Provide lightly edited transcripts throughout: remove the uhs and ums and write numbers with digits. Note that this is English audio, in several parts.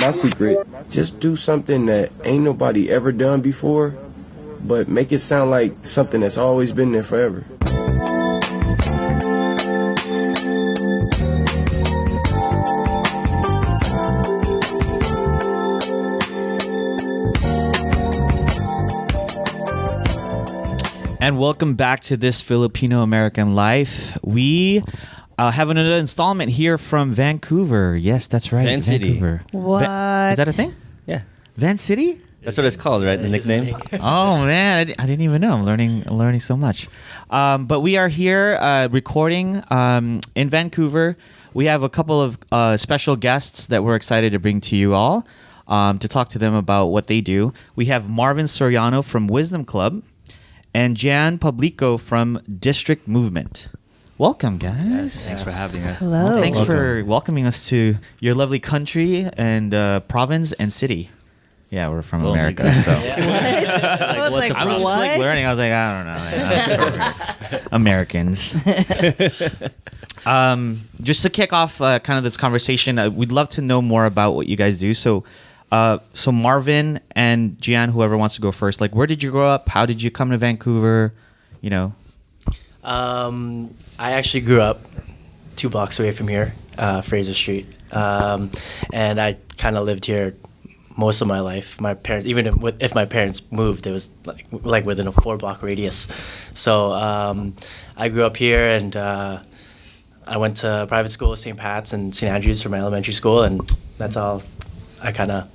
my secret. Just do something that ain't nobody ever done before, but make it sound like something that's always been there forever. And welcome back to This Filipino American Life. We have another installment here from Vancouver. Yes, that's right. Van City. Vancouver. What? Is that a thing? Yeah. Van City? That's what it's called, right? The nickname? Oh, man. I didn't even know. I'm learning so much. But we are here recording in Vancouver. We have a couple of special guests that we're excited to bring to you all to talk to them about what they do. We have Marvin Soriano from Wisdom Club and Jian Pablico from DISTRIKT Movement. Welcome, guys. Yes, thanks for having us. Hello. Well, thanks for welcoming us to your lovely country and province and city. Yeah, we're from America, so. I was like, I was just like learning. I was like, I don't know. Americans. Just to kick off kind of this conversation, we'd love to know more about what you guys do. So Marvin and Jian, whoever wants to go first, like, where did you grow up? How did you come to Vancouver? You know. I actually grew up 2 blocks away from here, Fraser Street, and I kind of lived here most of my life. My parents, even if my parents moved, it was like within a 4-block radius. So I grew up here, and I went to private school, St. Pat's and St. Andrews for my elementary school, and that's all I kind of.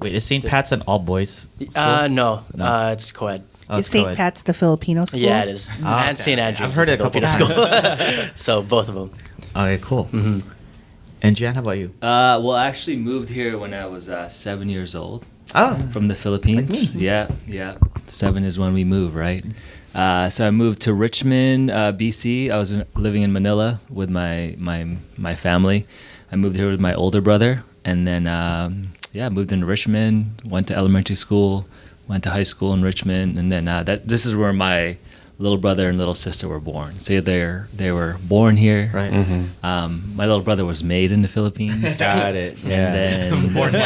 Wait, is St. Pat's an all-boys school? No, it's co-ed. Oh, Is it's St. co-ed. Pat's the Filipino school? Yeah, it is. Oh, and okay. St. Andrews. I've heard is it a couple Filipino times. school. So both of them. Okay, cool. Mm-hmm. And Jian, how about you? Well, I actually moved here when I was 7 years old. Oh. From the Philippines. Yeah. 7 is when we move, right? So I moved to Richmond, BC. I was living in Manila with my family. I moved here with my older brother, and then moved into Richmond. Went to elementary school, went to high school in Richmond, and then this is where my little brother and little sister were born. So they were born here. Right. Mm-hmm. My little brother was made in the Philippines. Got it. Yeah. And then born came.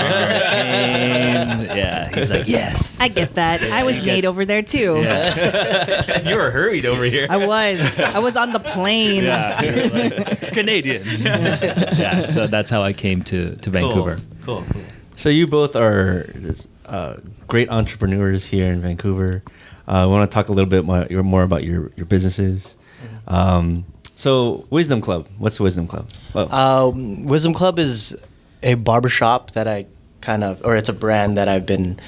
Yeah, he's like, yes. I get that. I was made over there too. Yeah. You were hurried over here. I was on the plane. Yeah, you're like, Canadian. Yeah, so that's how I came to Vancouver. Cool. So you both are great entrepreneurs here in Vancouver. I want to talk a little bit more about your businesses. So Wisdom Club. What's Wisdom Club? Wisdom Club is a barbershop that it's a brand that I've been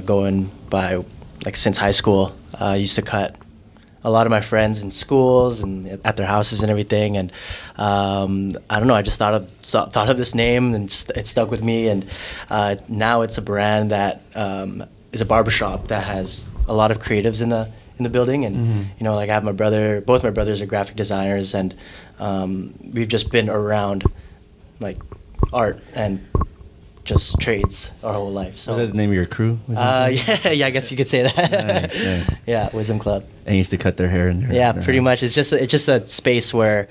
going by since high school. I used to cut a lot of my friends in schools and at their houses and everything. And I don't know, I just thought of this name, and it stuck with me. And now it's a brand that is a barbershop that has a lot of creatives in the building. And I have both my brothers are graphic designers, and we've just been around art and just trades our whole life. So Was that the name of your crew? yeah, I guess you could say that. Nice. Yeah, Wisdom Club. And used to cut their hair in there. Yeah, pretty much. It's just a space where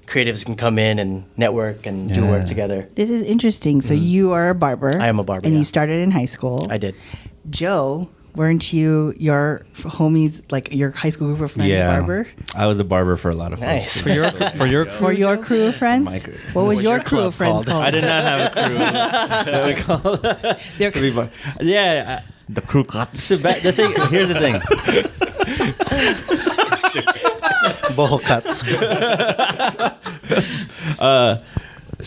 creatives can come in and network and do work together. This is interesting. So you are a barber. I am a barber, And yeah. you started in high school. I did. Joe, weren't you your homies, your high school group of friends barber? I was a barber for a lot of folks. Nice. For your Crew of friends? My crew. What was your crew of friends called? I did not have a crew. Yeah. The crew cuts. Here's the thing. Boho cuts.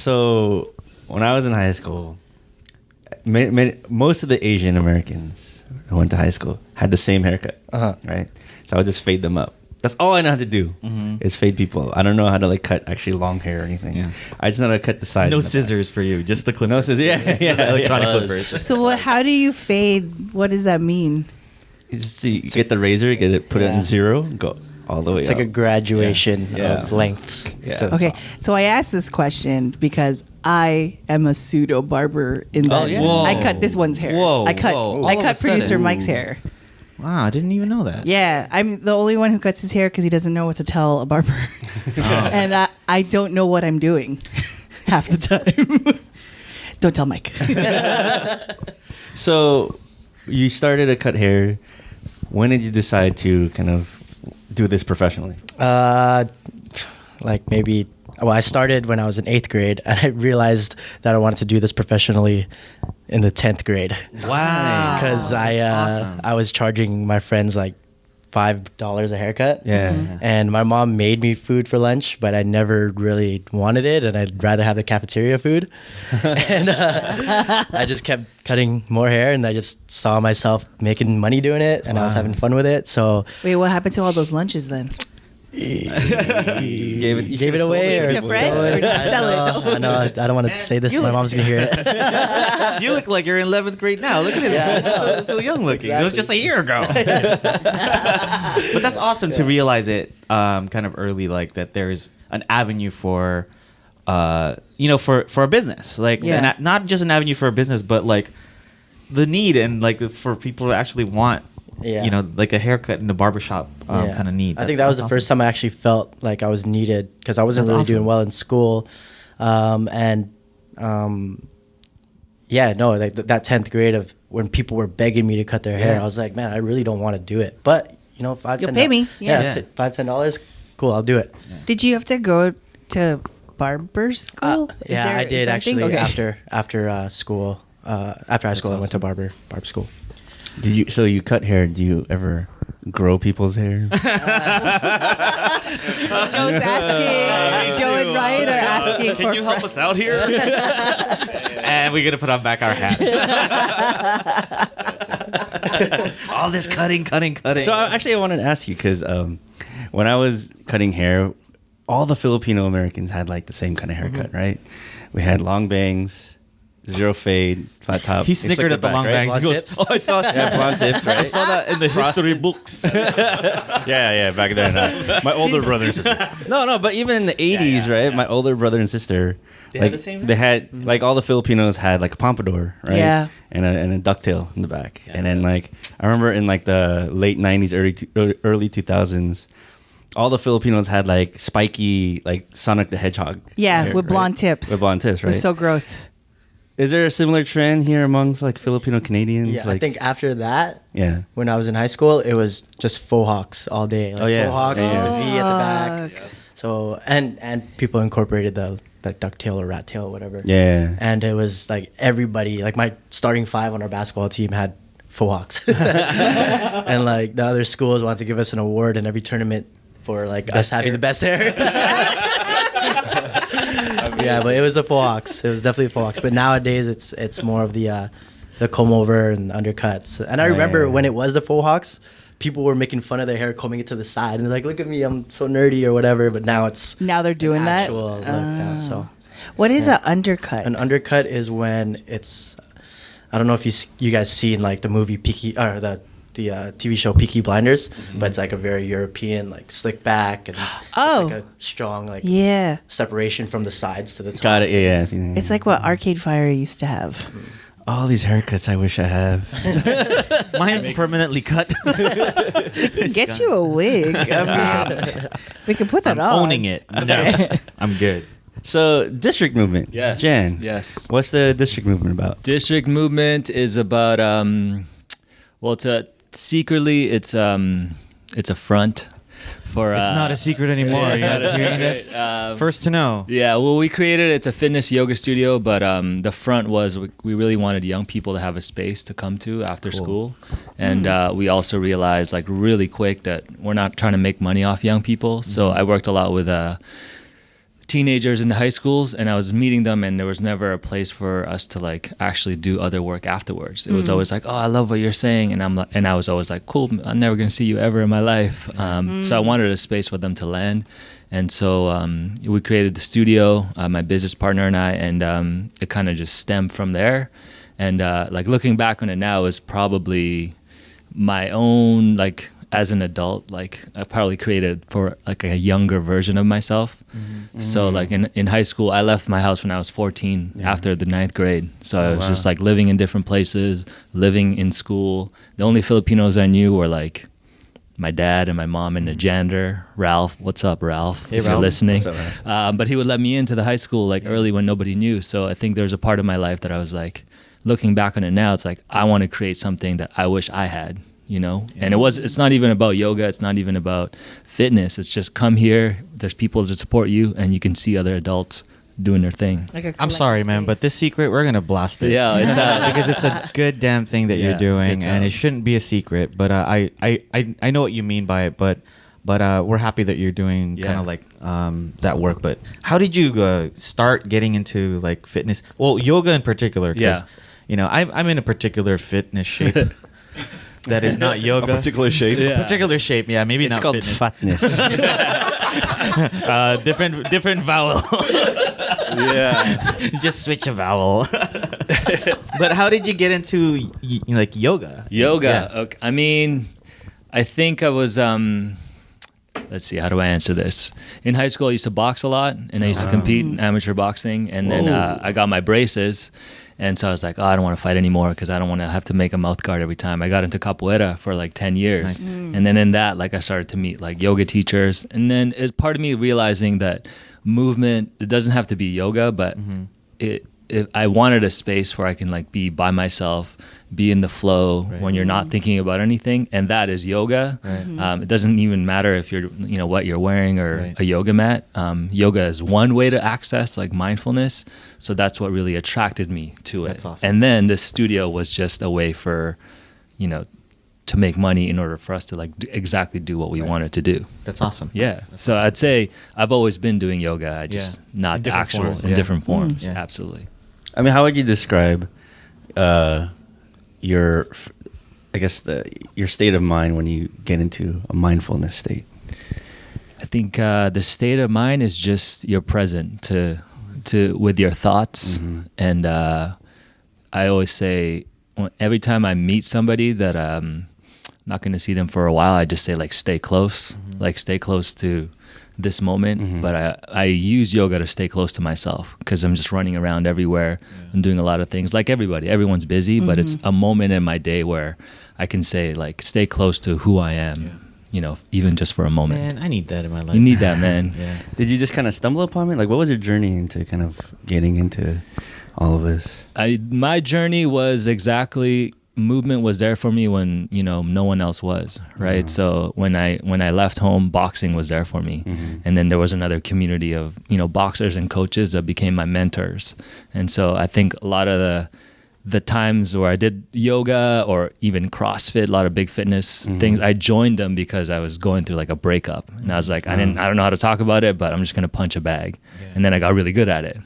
So when I was in high school, most of the Asian Americans who went to high school had the same haircut, right? So I would just fade them up. That's all I know how to do is fade people. I don't know how to cut actually long hair or anything. Yeah. I just know how to cut the sides. No scissors for you, just the clippers. No scissors. Yeah, Electronic Yeah. clippers. So how do you fade? What does that mean? Just you get the razor, put it in zero, go all the way It's up. like a graduation Yeah. of lengths. Yeah. So Okay, so I asked this question because I am a pseudo barber in that yeah. Whoa. I cut this one's hair. Whoa, I cut whoa. I All of cut a sudden. producer Mike's hair. Wow, I didn't even know that. Yeah, I'm the only one who cuts his hair because he doesn't know what to tell a barber, and I don't know what I'm doing half the time. Don't tell Mike. So you started to cut hair. When did you decide to kind of do this professionally? Like maybe. Well, I started when I was in 8th grade, and I realized that I wanted to do this professionally in the 10th grade. Wow. Because Awesome. I was charging my friends like $5 a haircut. Yeah. And my mom made me food for lunch, but I never really wanted it, and I'd rather have the cafeteria food. And I just kept cutting more hair, and I just saw myself making money doing it, and I was having fun with it. So Wait, what happened to all those lunches then? You gave it away, Give it to Fred, or did you sell it? I know. I don't want to say this. My mom's gonna hear it. You look like you're in 11th grade now. Look at this. Yeah, So young looking. It was just a year ago. But that's awesome to realize it kind of early, like that there's an avenue for, for a business. Like, Yeah. not just an avenue for a business, but like the need and like for people to actually want, Yeah. like a haircut in the barbershop Yeah. kind of need. I think that was the that's first time I actually felt like I was needed, because I wasn't That's really awesome. doing well in school. Like that 10th grade of when people were begging me to cut their hair, Yeah. I was like, man, I really don't want to do it. But, $5, You'll $10 pay me. Yeah. Yeah. $5, $10, cool, I'll do it. Did you have to go to barber school? Is Yeah, there- I is did that a thing? actually Okay. after school. After high school, I went to barber school. So you cut hair. Do you ever grow people's hair? Joe's asking. Joe and Ryan are asking for. Can you help us out here? And we're gonna put on back our hats. All this cutting. So I wanted to ask you because when I was cutting hair, all the Filipino Americans had like the same kind of haircut, right? We had long bangs, zero fade, flat top. He slicked snickered it at the back, long right? bangs. He Blonde goes, tips? "Oh, I saw that. Yeah, blonde tips, right? I saw that in the history books." Yeah, back then. My older brother and sister. No, but even in the 80s, right? My older brother and sister, They had the same They had like all the Filipinos had like a pompadour, right? Yeah. And a ducktail in the back. And then like I remember in like the late 90s, early 2000s, all the Filipinos had like spiky like Sonic the Hedgehog. Yeah, hair, with right? blonde tips. With blonde tips, It right? was so gross. Is there a similar trend here amongst like Filipino Canadians? Yeah, like, I think after that, yeah. when I was in high school, it was just faux hawks all day. Like Oh, yeah. faux hawks Yeah. with the V at the back. So and people incorporated the ducktail or rat tail or whatever. Yeah. And it was like everybody, like my starting 5 on our basketball team had faux hawks. And like the other schools wanted to give us an award in every tournament for like us having the best hair. Yeah, but it was the faux hawks. It was definitely faux hawks. But nowadays it's more of the comb over and undercuts. And I remember when it was the faux hawks, people were making fun of their hair, combing it to the side, and they're like, "Look at me, I'm so nerdy" or whatever. But now Now they're doing that. actual look now, so What is an undercut? an undercut is when it's, I don't know if you guys seen like the movie Peaky or the TV show Peaky Blinders, but it's like a very European like slick back and it's like a strong like Yeah. separation from the sides to the top. Got it. Yeah. Yeah. It's like what Arcade Fire used to have. all these haircuts I wish I have. Mine's permanently cut. We can get you a wig. I mean, we can put that I'm on. owning it. No, I'm good. So, district movement. Yes. Jan. Yes. What's the district movement about? District movement is about secretly it's a front for It's not a secret anymore. it's You not guys a hearing secret. this? First to know. Yeah, well, we created it's a fitness yoga studio, but the front was we really wanted young people to have a space to come to after school, and we also realized like really quick that we're not trying to make money off young people. So I worked a lot with teenagers in the high schools, and I was meeting them, and there was never a place for us to like actually do other work afterwards. It was always like, oh, I love what you're saying, and I was always like, cool, I'm never gonna see you ever in my life. So I wanted a space for them to land, and so we created the studio, my business partner and I, and it kind of just stemmed from there. And like looking back on it now is probably my own like. As an adult, like I probably created for like a younger version of myself. So like in high school, I left my house when I was 14 after the 9th grade. So I was just like living in different places, living in school. The only Filipinos I knew were like my dad and my mom and the janitor, Ralph. What's up, Ralph? Hey, if you're Ralph. listening. What's up, Ralph? But he would let me into the high school like early when nobody knew. So I think there's a part of my life that I was like, looking back on it now, it's like I want to create something that I wish I had, you know. And it's not even about yoga. It's not even about fitness. It's just come here. There's people to support you, and you can see other adults doing their thing. Like a I'm sorry, collective man, but space. this secret, we're gonna blast it. Yeah, it's because it's a good damn thing that Yeah, you're doing, it's and it shouldn't be a secret. But I know what you mean by it. But we're happy that you're doing kind of like that work. But how did you start getting into like fitness? Well, yoga in particular. 'Cause, Yeah. You know, I'm in a particular fitness shape that is not yoga. A particular shape. Yeah. Particular shape, yeah, maybe It's not called fitness. fatness. Different vowel. yeah. Just switch a vowel. But how did you get into like yoga? Yoga. Yeah. Okay. I mean, I think I was. Let's see. How do I answer this? In high school, I used to box a lot, and I used to compete in amateur boxing. And then I got my braces, and so I was like, oh, I don't want to fight anymore because I don't want to have to make a mouth guard every time. I got into capoeira for like 10 years, Nice. and then in that, like, I started to meet like yoga teachers, and then it's part of me realizing that movement, it doesn't have to be yoga, but I wanted a space where I can like be by myself, be in the flow when you're not thinking about anything, and that is yoga. Right. It doesn't even matter if you're, you know, what you're wearing or Right. a yoga mat. Yoga is one way to access like mindfulness, so that's what really attracted me to it. That's awesome. And then the studio was just a way for, you know, to make money in order for us to like exactly do what we wanted to do. That's awesome. Yeah. So I'd say I've always been doing yoga. I just not In the different actual forms, in yeah. different forms. Yeah. Absolutely. I mean, how would you describe your, I guess your state of mind when you get into a mindfulness state? I think the state of mind is just you're present to with your thoughts, and I always say every time I meet somebody that I'm not going to see them for a while, I just say like stay close, like stay close to this moment. But I use yoga to stay close to myself because I'm just running around everywhere and doing a lot of things like everybody. Everyone's busy, but it's a moment in my day where I can say like stay close to who I am. You know, even just for a moment. Man, I need that in my life. You need that, man. Yeah. Did you just kind of stumble upon it? Like, what was your journey into kind of getting into all of this? My journey was exactly movement was there for me when, you know, no one else was, right? So when I left home, boxing was there for me. And then there was another community of, you know, boxers and coaches that became my mentors. And so I think a lot of the times where I did yoga or even CrossFit, a lot of big fitness things, I joined them because I was going through like a breakup. And I was like, I don't know how to talk about it, but I'm just going to punch a bag. And then I got really good at it.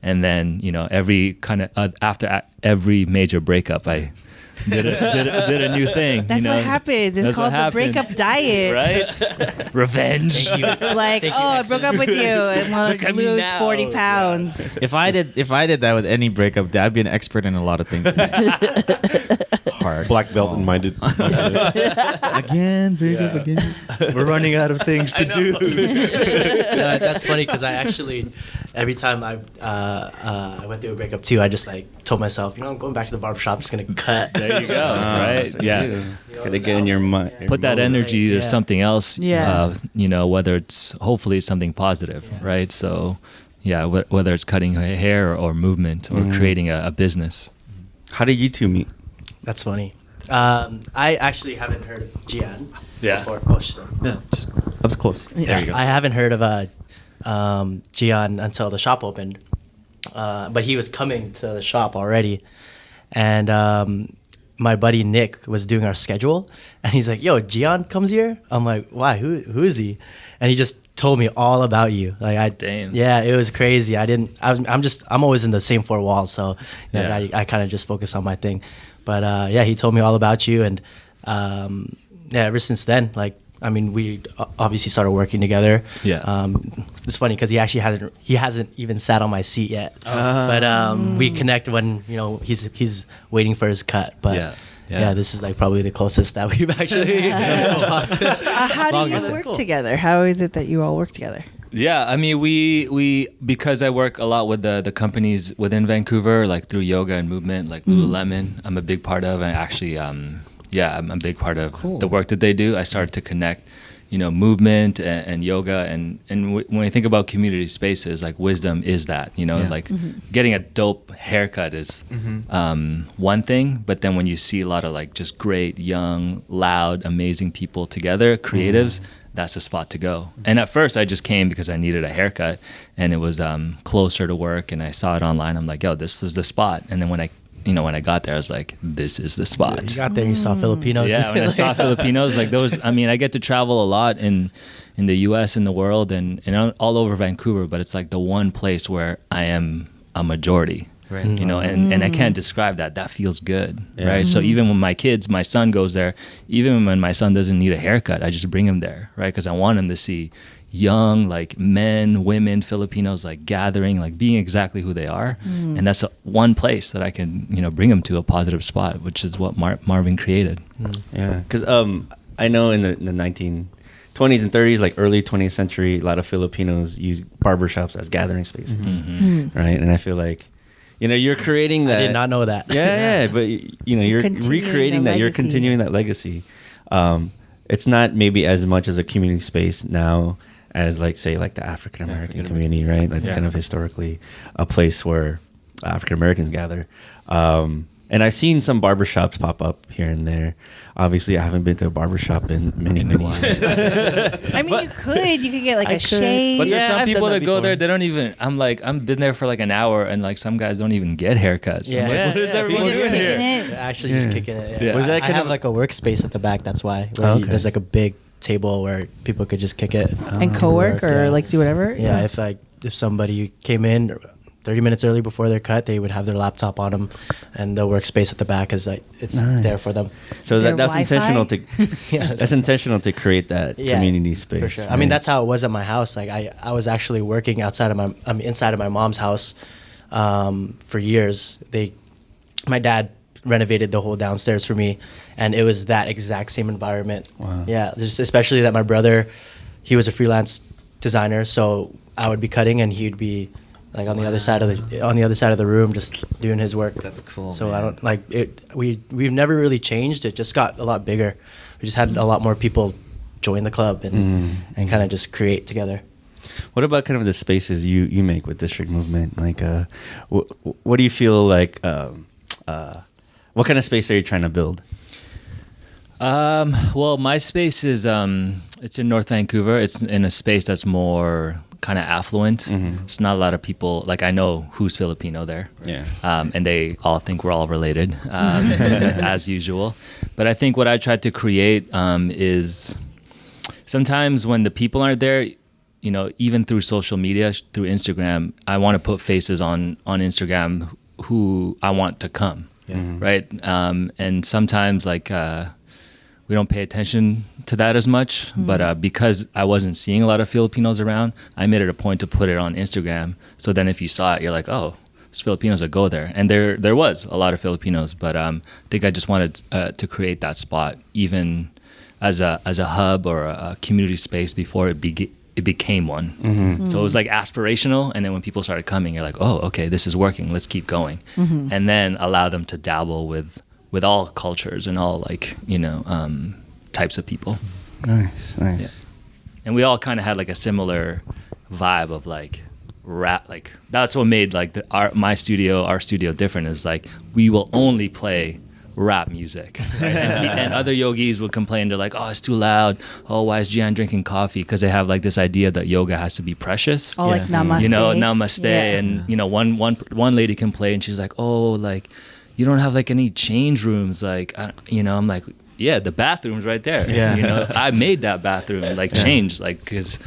And then, you know, after every major breakup, I did a new thing. That's you know? what happens. It's That's called what the happens. breakup diet. Right? Revenge. It's like, I broke up with you and want Look to at me lose now. 40 pounds. If I did that with any breakup, I'd be an expert in a lot of things. Hard. Black belt and minded. Again, breakup again. We're running out of things to do. That's funny because I actually, every time I went through a breakup too, I just like told myself, you know, I'm going back to the barbershop. I'm just gonna cut. There you go. Right? Yeah. Gotta get in your mind. Put that energy to Yeah. something else. Yeah. You know, whether it's hopefully it's something positive, right? So, yeah, whether it's cutting hair or movement or creating a business. How did you two meet? That's funny. I actually haven't heard of Jian Yeah. before. Oh, shit. Yeah, just up close. Yeah, I haven't heard of Jian until the shop opened, but he was coming to the shop already, and my buddy Nick was doing our schedule, and he's like, "Yo, Jian comes here." I'm like, "Why? Who is he?" And he just told me all about you. Like, Damn. yeah, it was crazy. I'm always in the same four walls, so you know, Yeah. I kind of just focus on my thing. But yeah, he told me all about you, and yeah, ever since then, like, I mean, we obviously started working together. Yeah. It's funny because he hasn't even sat on my seat yet. But we connect when, you know, he's waiting for his cut. But Yeah. yeah, this is like probably the closest that we've actually talked. How do you Longest. work together? How is it that you all work together? Yeah, I mean, we because I work a lot with the companies within Vancouver, like through yoga and movement, like Lululemon, I'm a big part of, and actually Yeah, I'm a big part of the work that they do. I started to connect, movement and yoga, and when I think about community spaces, like Wisdom is that, like getting a dope haircut is one thing, but then when you see a lot of like just great, young, loud, amazing people together, creatives, that's the spot to go. And at first I just came because I needed a haircut, and it was closer to work, and I saw it online. I'm like, yo, this is the spot. And then when I got there, I was like, this is the spot. You got there and you saw Filipinos. Yeah, when I saw Filipinos, like those, I get to travel a lot in the US and the world and all over Vancouver, but it's like the one place where I am a majority. Right. And I can't describe that. That feels good. Yeah. Right. So even when my son goes there, even when my son doesn't need a haircut, I just bring him there, right? Because I want him to see young, like men, women, Filipinos, like gathering, like being exactly who they are. And that's one place that I can, bring them to a positive spot, which is what Marvin created. Yeah. Because I know in the 1920s and 30s, like early 20th century, a lot of Filipinos use barbershops as gathering spaces. Right. And I feel like, you're creating that. I did not know that. Yeah, but you're recreating that. You're continuing that legacy. It's not maybe as much as a community space now as like say like the African American community, right? That's kind of historically a place where African Americans gather. And I've seen some barbershops pop up here and there. Obviously, I haven't been to a barbershop in many years. I mean, you could get like a shave. But there's some people that go there, they don't even, I've been there for like an hour, and like some guys don't even get haircuts. Yeah. I'm like, what is everyone doing here? Actually just kicking it. Yeah. Was that I have like a workspace at the back, that's why. There's like a big table where people could just kick it. And co-work or like do whatever? Yeah, if somebody came in 30 minutes early before their cut, they would have their laptop on them, and the workspace at the back is like it's there for them. So that's Wi-Fi? intentional to that's intentional to create that community space. For sure. Right? I mean, that's how it was at my house. Like I was actually working inside of my mom's house for years. My dad renovated the whole downstairs for me, and it was that exact same environment. Wow. Yeah, just especially that my brother, he was a freelance designer, so I would be cutting and he'd be like on the other side of the room just doing his work. That's cool. So man. I don't like it. We've never really changed. It just got a lot bigger. We just had a lot more people join the club and kind of just create together. What about kind of the spaces you make with District Movement? Like, what do you feel like? What kind of space are you trying to build? Well, my space is it's in North Vancouver. It's in a space that's more kind of affluent. There's not a lot of people, like I know who's Filipino there. Yeah. And they all think we're all related, as usual. But I think what I tried to create is sometimes when the people aren't there, even through social media, through Instagram, I want to put faces on Instagram who I want to come, right? And sometimes like we don't pay attention to that as much, but because I wasn't seeing a lot of Filipinos around, I made it a point to put it on Instagram. So then if you saw it, you're like, oh, there's Filipinos that go there. And there was a lot of Filipinos, but I think I just wanted to create that spot, even as a hub or a community space before it became one. So it was like aspirational, and then when people started coming, you're like, oh, okay, this is working, let's keep going. And then allow them to dabble with all cultures and all like types of people. Nice. Yeah. And we all kind of had like a similar vibe of like rap. Like that's what made like our studio different, is like we will only play rap music. Right? And other yogis would complain, they're like, oh, it's too loud. Oh, why is Jian drinking coffee? Because they have like this idea that yoga has to be precious. Oh, like namaste. Namaste. Yeah. And one lady can play and she's like, oh, like you don't have like any change rooms, like I'm like, yeah, the bathroom's right there. Yeah. I made that bathroom like change, like because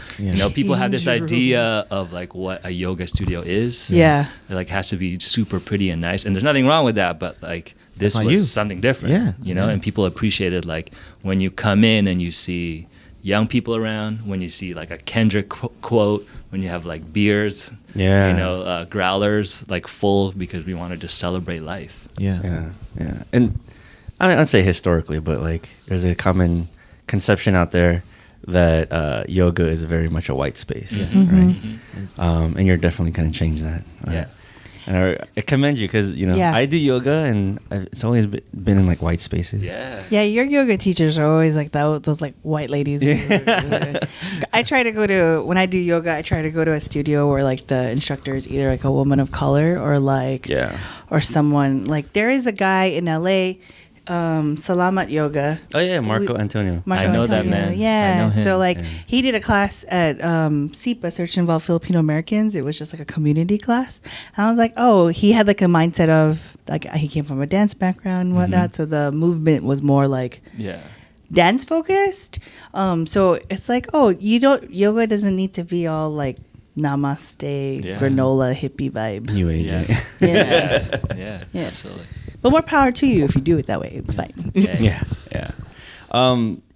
people have this idea of like what a yoga studio is. Yeah, it like has to be super pretty and nice, and there's nothing wrong with that, but like this was something different. And people appreciated like when you come in and you see young people around, when you see like a Kendrick quote, when you have like beers, growlers like full, because we want to just celebrate life. Yeah. And I'd say historically, but like there's a common conception out there that yoga is very much a white space, right? And you're definitely kind of change that. And I commend you because Yeah. I do yoga and it's always been in like white spaces. Yeah. Yeah, your yoga teachers are always like those like white ladies. I try to go to when I do yoga. I try to go to a studio where like the instructor is either like a woman of color or like or someone like there is a guy in LA, Salamat Yoga. Oh yeah, Marco Antonio. I know that man. Yeah. I know him. So like Yeah. he did a class at SIPA, Search and Involve Filipino Americans. It was just like a community class. And I was like, oh, he had like a mindset of like he came from a dance background and whatnot. So the movement was more like dance focused. So it's like, oh, yoga doesn't need to be all like namaste, granola, hippie vibe. New Age. Yeah. Yeah. Absolutely. But more power to you if you do it that way. It's fine. Yeah.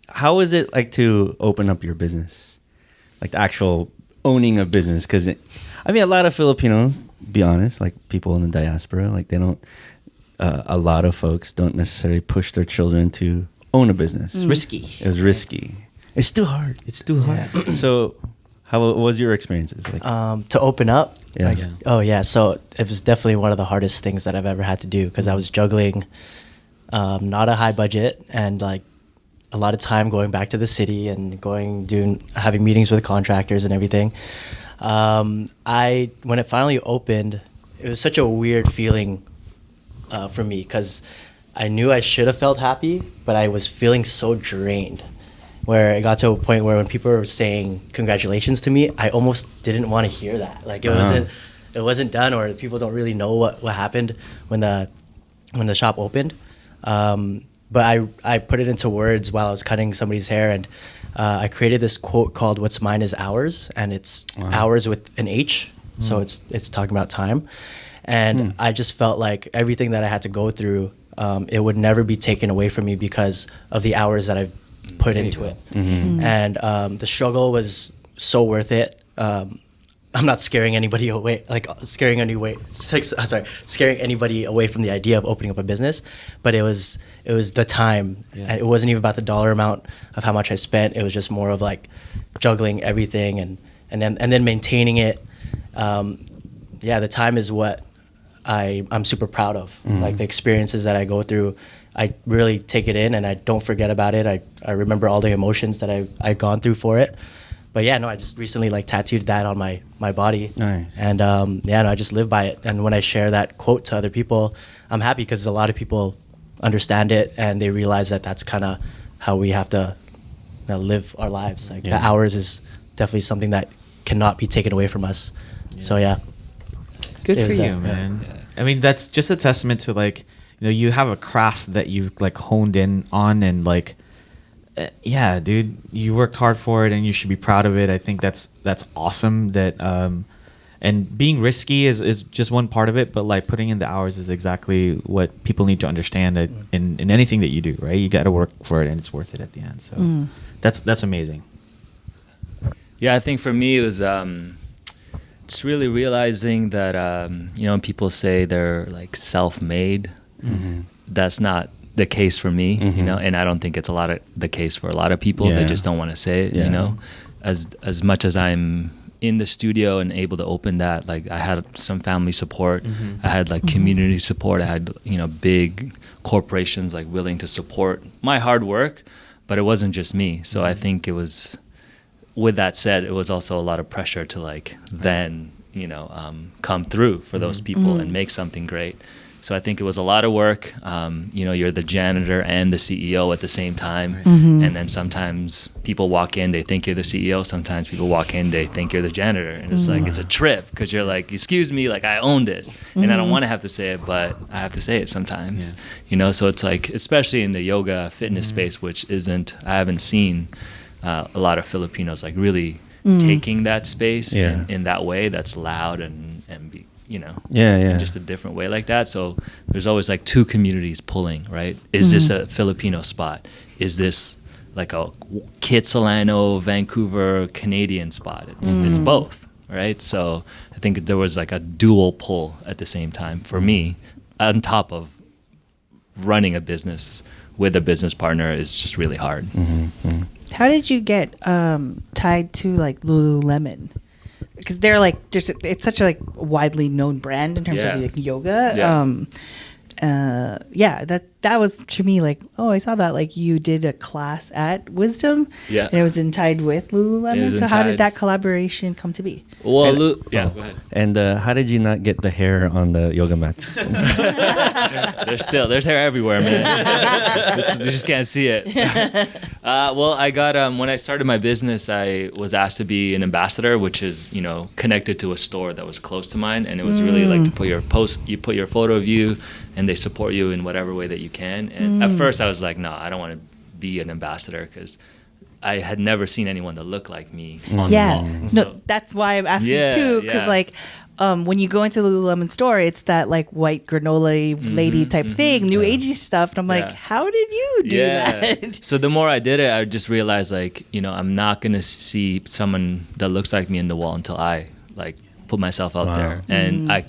How is it like to open up your business? Like the actual owning a business? Because a lot of Filipinos, be honest, like people in the diaspora, like they don't, a lot of folks don't necessarily push their children to own a business. It's risky. It's risky. It's too hard. So how was your experiences? Like, To open up. Yeah. Like, Yeah. Oh yeah. So it was definitely one of the hardest things that I've ever had to do because I was juggling, not a high budget and like a lot of time going back to the city and having meetings with contractors and everything. When it finally opened, it was such a weird feeling for me because I knew I should have felt happy, but I was feeling so drained. Where it got to a point where when people were saying congratulations to me, I almost didn't want to hear that. Like it wasn't done, or people don't really know what happened when the shop opened. But I put it into words while I was cutting somebody's hair, and I created this quote called "What's mine is ours," and it's hours with an H, so it's talking about time. And I just felt like everything that I had to go through, it would never be taken away from me because of the hours that I've put into it. And the struggle was so worth it. I'm not scaring anybody away, scaring anybody away from the idea of opening up a business, but it was the time. And it wasn't even about the dollar amount of how much I spent. It was just more of like juggling everything and then maintaining it. The time is what I'm super proud of. Like the experiences that I go through, I really take it in and I don't forget about it. I remember all the emotions that I've gone through for it. But I just recently like tattooed that on my body. Nice. And I just live by it. And when I share that quote to other people, I'm happy because a lot of people understand it and they realize that that's kind of how we have to live our lives. Like the hours is definitely something that cannot be taken away from us. So Good for you, man. That's just a testament to like, you have a craft that you've like honed in on and like, dude, you worked hard for it and you should be proud of it. I think that's awesome that, and being risky is just one part of it, but like putting in the hours is exactly what people need to understand that in anything that you do, right? You got to work for it and it's worth it at the end. So that's amazing. Yeah. I think for me, it was, just really realizing that, when people say they're like self-made, that's not the case for me, and I don't think it's the case for a lot of people. They just don't want to say it, as much as I'm in the studio and able to open that, like I had some family support, I had like community support, I had, big corporations like willing to support my hard work, but it wasn't just me. So I think it was, with that said, it was also a lot of pressure to like then, come through for those people and make something great. So I think it was a lot of work. You're the janitor and the CEO at the same time. And then sometimes people walk in, they think you're the CEO. Sometimes people walk in, they think you're the janitor. And it's like, it's a trip because you're like, excuse me, like I own this. And I don't want to have to say it, but I have to say it sometimes. So it's like, especially in the yoga fitness space, which I haven't seen a lot of Filipinos like really taking that space in that way that's loud and just a different way like that. So there's always like two communities pulling, right? Is this a Filipino spot? Is this like a Kitsilano, Vancouver, Canadian spot? It's both, right? So I think there was like a dual pull at the same time for me, on top of running a business with a business partner is just really hard. How did you get tied to like Lululemon? because they're like just it's such a like widely known brand in terms of like yoga. That was to me like, oh, I saw that like you did a class at Wisdom, and it was in tied with Lululemon. So how did that collaboration come to be? Well, go ahead. And how did you not get the hair on the yoga mats? There's hair everywhere, man. You just can't see it. Well, I got when I started my business, I was asked to be an ambassador, which is connected to a store that was close to mine, and it was really like to put your put your photo of you, and they support you in whatever way that you can. And at first, I was like, no, I don't want to be an ambassador because I had never seen anyone that looked like me on the mall. No, that's why I'm asking too, because like when you go into the Lululemon store, it's that like white granola lady type thing, new agey stuff, and I'm like, how did you do that? So the more I did it, I just realized like I'm not gonna see someone that looks like me in the wall until I like put myself out there, and I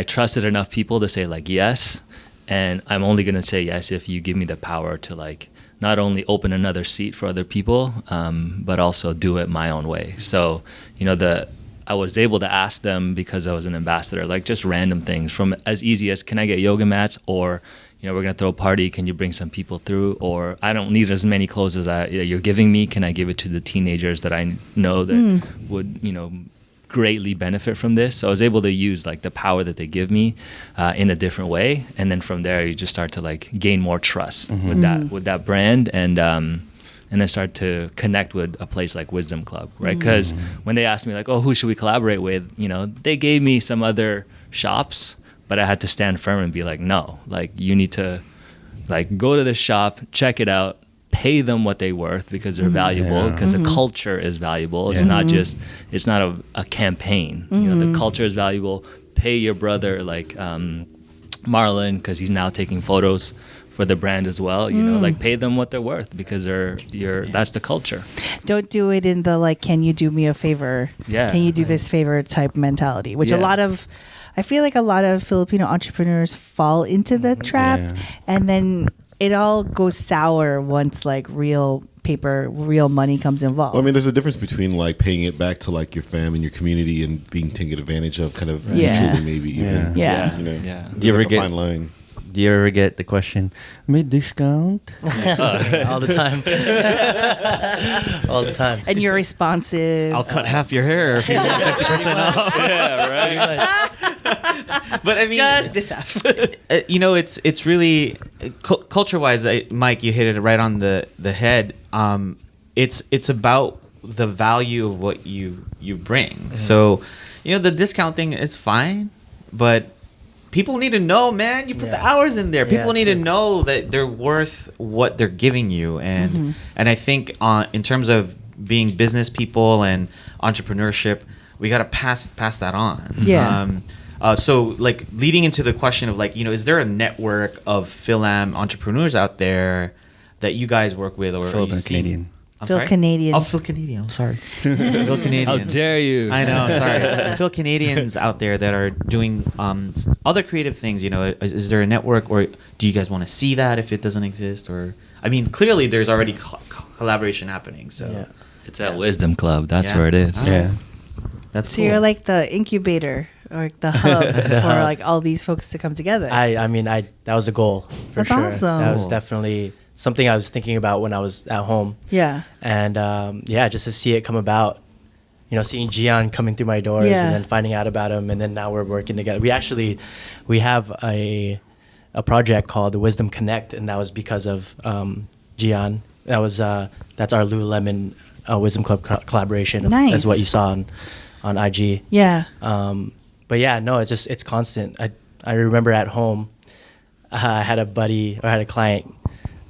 trusted enough people to say like yes, and I'm only gonna say yes if you give me the power to like not only open another seat for other people, but also do it my own way. So, I was able to ask them because I was an ambassador, like just random things from as easy as, can I get yoga mats? Or, we're going to throw a party. Can you bring some people through? Or I don't need as many clothes as you're giving me. Can I give it to the teenagers that I know that would, greatly benefit from this? So I was able to use like the power that they give me in a different way, and then from there you just start to like gain more trust with that brand, and then start to connect with a place like Wisdom Club, right? Because when they asked me like, oh, who should we collaborate with, they gave me some other shops, but I had to stand firm and be like, no, like you need to like go to this shop, check it out, pay them what they're worth because they're valuable, because the culture is valuable. It's not just, it's not a campaign. The culture is valuable. Pay your brother like Marlon, because he's now taking photos for the brand as well. Like pay them what they're worth because that's the culture. Don't do it in the like, can you do me a favor? Can you do this favor type mentality, which I feel like a lot of Filipino entrepreneurs fall into the trap, and then it all goes sour once like real money comes involved. Well, I mean, there's a difference between like paying it back to like your fam and your community and being taken advantage of, kind of mutually, maybe even. Do you ever get fine line? Do you ever get the question, "May discount?" All the time. All the time. And your response is, I'll cut half your hair if you get 50% off. Right. But I mean, just this half. It's really culture-wise. Mike, you hit it right on the head. It's about the value of what you bring. So, the discount thing is fine, but people need to know, man. You put the hours in there. People need to know that they're worth what they're giving you, and I think in terms of being business people and entrepreneurship, we got to pass that on. So like leading into the question of like, is there a network of Fil-Am entrepreneurs out there that you guys work with, or Fil-Canadian? Fil-Canadian. Oh, Fil-Canadian. I'm sorry. Fil-Canadian. How dare you? I know. Sorry. Fil-Canadians out there that are doing other creative things. Is there a network, or do you guys want to see that if it doesn't exist? Or I mean, clearly there's already collaboration happening. So it's at Wisdom Club. That's where it is. That's so cool. you're like the incubator or the hub for like all these folks to come together. I mean, that was a goal for That's sure. awesome. That was definitely something I was thinking about when I was at home. Yeah. And just to see it come about, seeing Jian coming through my doors and then finding out about him, and then now we're working together. We have a project called the Wisdom Connect, and that was because of Jian. That's our Lululemon Wisdom Club collaboration. Nice. That's what you saw on IG. Yeah. But it's constant. I remember at home, I had a client,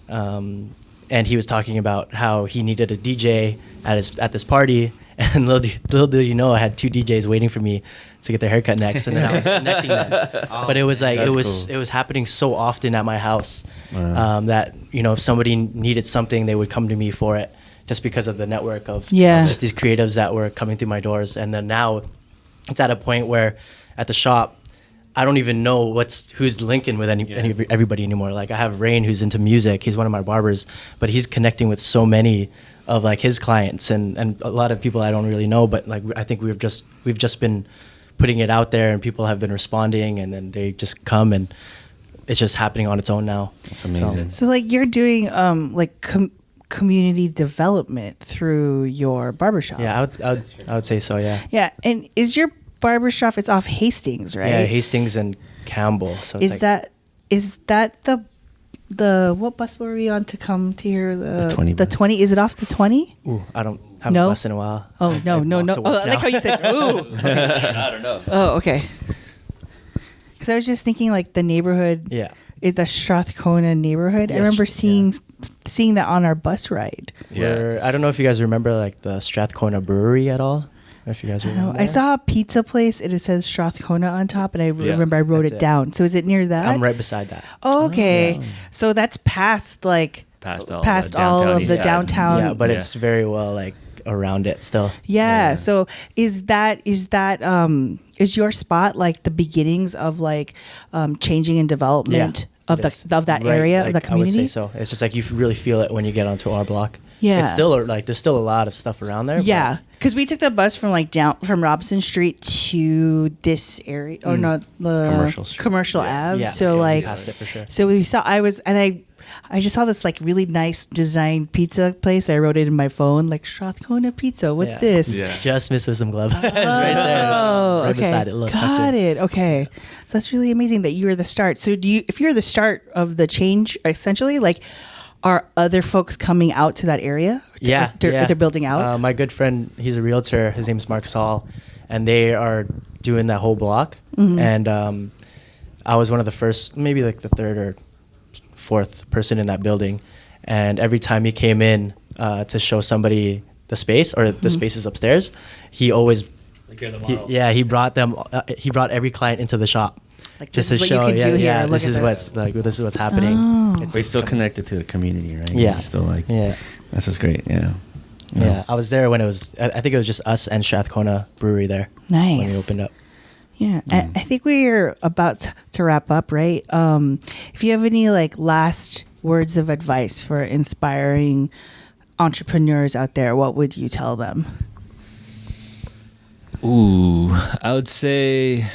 and he was talking about how he needed a DJ at this party, and little did you know, I had 2 DJs waiting for me to get their haircut next, and then I was connecting them. But it was like it was happening so often at my house that if somebody needed something, they would come to me for it, just because of the network of just these creatives that were coming through my doors. And then now it's at a point where at the shop, I don't even know who's linking with everybody anymore. Like I have Rain, who's into music. He's one of my barbers, but he's connecting with so many of like his clients and a lot of people I don't really know. But like I think we've just been putting it out there, and people have been responding, and then they just come, and it's just happening on its own now. That's amazing. So like you're doing community development through your barbershop. Yeah, I would say so. Yeah. Yeah, and is your barbershop? It's off Hastings, right? Yeah, Hastings and Campbell. So it's is that the what bus were we on to come to here? The 20 The bus. 20. Is it off the 20? Ooh, I haven't No? bused in a while. Oh no. walked to Oh, work I like now. how you said ooh. I don't know. Oh, okay. Because I was just thinking like the neighborhood. Yeah. Is the Strathcona neighborhood? I Yes, remember yeah. seeing that on our bus ride. I don't know if you guys remember like the Strathcona Brewery at all. If you guys remember. I saw a pizza place and it says Strathcona on top, and I remember I wrote that's it it. down. So is it near that? I'm right beside that. Oh, okay. So that's past like Past all past the all downtown of east the side. downtown. Yeah, but Yeah. it's very well like around it still. Yeah. So is your spot like the beginnings of like changing and development of it is. that Right, area of like, the community? I would say so. It's just like you really feel it when you get onto our block. Yeah. It's still like there's still a lot of stuff around there. Yeah, because we took the bus from like down from Robinson Street to this area, or no, the Commercial Street. Commercial Ave. Yeah, So yeah, like, past it for sure. so we saw. I just saw this like really nice designed pizza place. I wrote it in my phone, like Strathcona Pizza. What's Yeah. this? Yeah. Just Miss Wisdom Glove. It's right there. Oh, Right okay. beside it. Look, tucked Got in. it. Okay. So that's really amazing that you were the start. So if you're the start of the change, essentially, like, are other folks coming out to that area? Yeah, They're building out? My good friend, he's a realtor. His name's Mark Saul, and they are doing that whole block. Mm-hmm. And I was one of the first, maybe like the third or fourth person in that building. And every time he came in to show somebody the space or the spaces upstairs, he always, he brought them. He brought every client into the shop. Like, Just this to is what you show, can do here. yeah, Look this at is this. this is what's happening. Oh. It's We're still connected to the community, right? Yeah. You're still like, Yeah. that's what's great. Yeah. Yeah, I was there when it was. I think it was just us and Strathcona Brewery there. Nice. When we opened up. Yeah, I think we're about to wrap up, right? If you have any like last words of advice for inspiring entrepreneurs out there, what would you tell them? Ooh, I would say,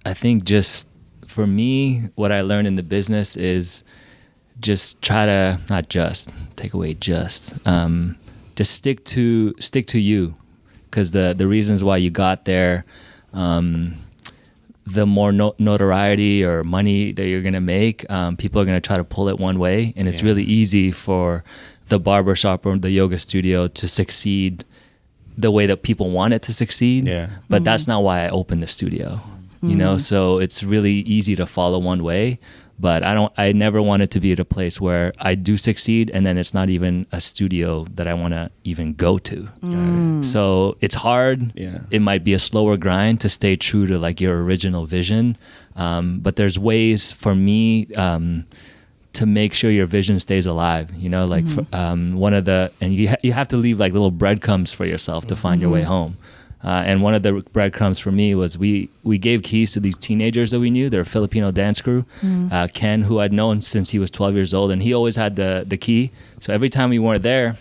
I think just for me, what I learned in the business is just try to just stick to you, because the reasons why you got there, the more notoriety or money that you're gonna make, people are gonna try to pull it one way, and it's really easy for the barbershop or the yoga studio to succeed the way that people want it to succeed. Yeah. But that's not why I opened the studio. You know, so it's really easy to follow one way. But I never want it to be at a place where I do succeed and then it's not even a studio that I want to even go to. So it's hard. Yeah. It might be a slower grind to stay true to like your original vision. But there's ways for me to make sure your vision stays alive, you know, like you have to leave like little breadcrumbs for yourself to find your way home. And one of the breadcrumbs for me was we gave keys to these teenagers that we knew. They're a Filipino dance crew. Ken, who I'd known since he was 12 years old, and he always had the key. So every time we weren't there,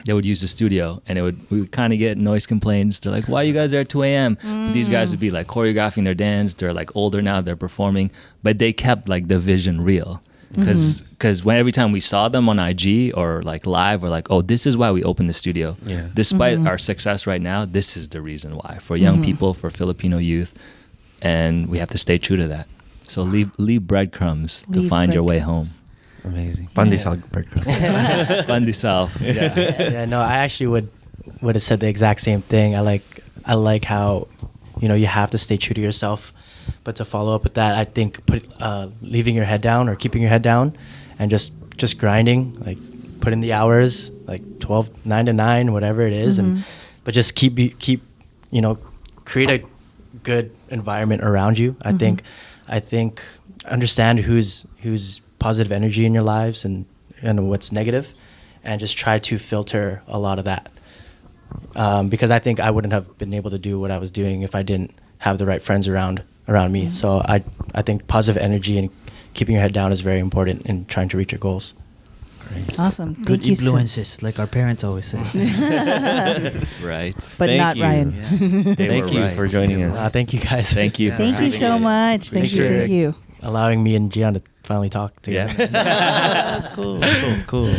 they would use the studio, and we would kind of get noise complaints. They're like, "Why are you guys there at 2 a.m.?" But these guys would be like choreographing their dance. They're like older now. They're performing, but they kept like the vision real. Because when every time we saw them on IG or like live, we're like, oh, this is why we opened the studio. Yeah. Despite our success right now, this is the reason why, for young people, for Filipino youth, and we have to stay true to that. So leave breadcrumbs to Leave find your way home. Amazing. Pandesal breadcrumbs. Pandesal. Yeah. Yeah, no, I actually would have said the exact same thing. I like how, you have to stay true to yourself. But to follow up with that, I think leaving your head down or keeping your head down and just grinding, like put in the hours, like 9 to 9, whatever it is, but just keep create a good environment around you. I think understand who's positive energy in your lives and what's negative, and just try to filter a lot of that. Because I think I wouldn't have been able to do what I was doing if I didn't have the right friends around around me. So I think positive energy and keeping your head down is very important in trying to reach your goals. Awesome. Good Thank you so- influences, like our parents always say. Right. But Thank not you. Ryan. They Thank were you right. for joining us. Thank you guys. Thank you. for Thank you having so us. much. Thank Thanks you. for- Thank you. Allowing me and Jian to finally talk together. Yeah. That's cool. That's cool.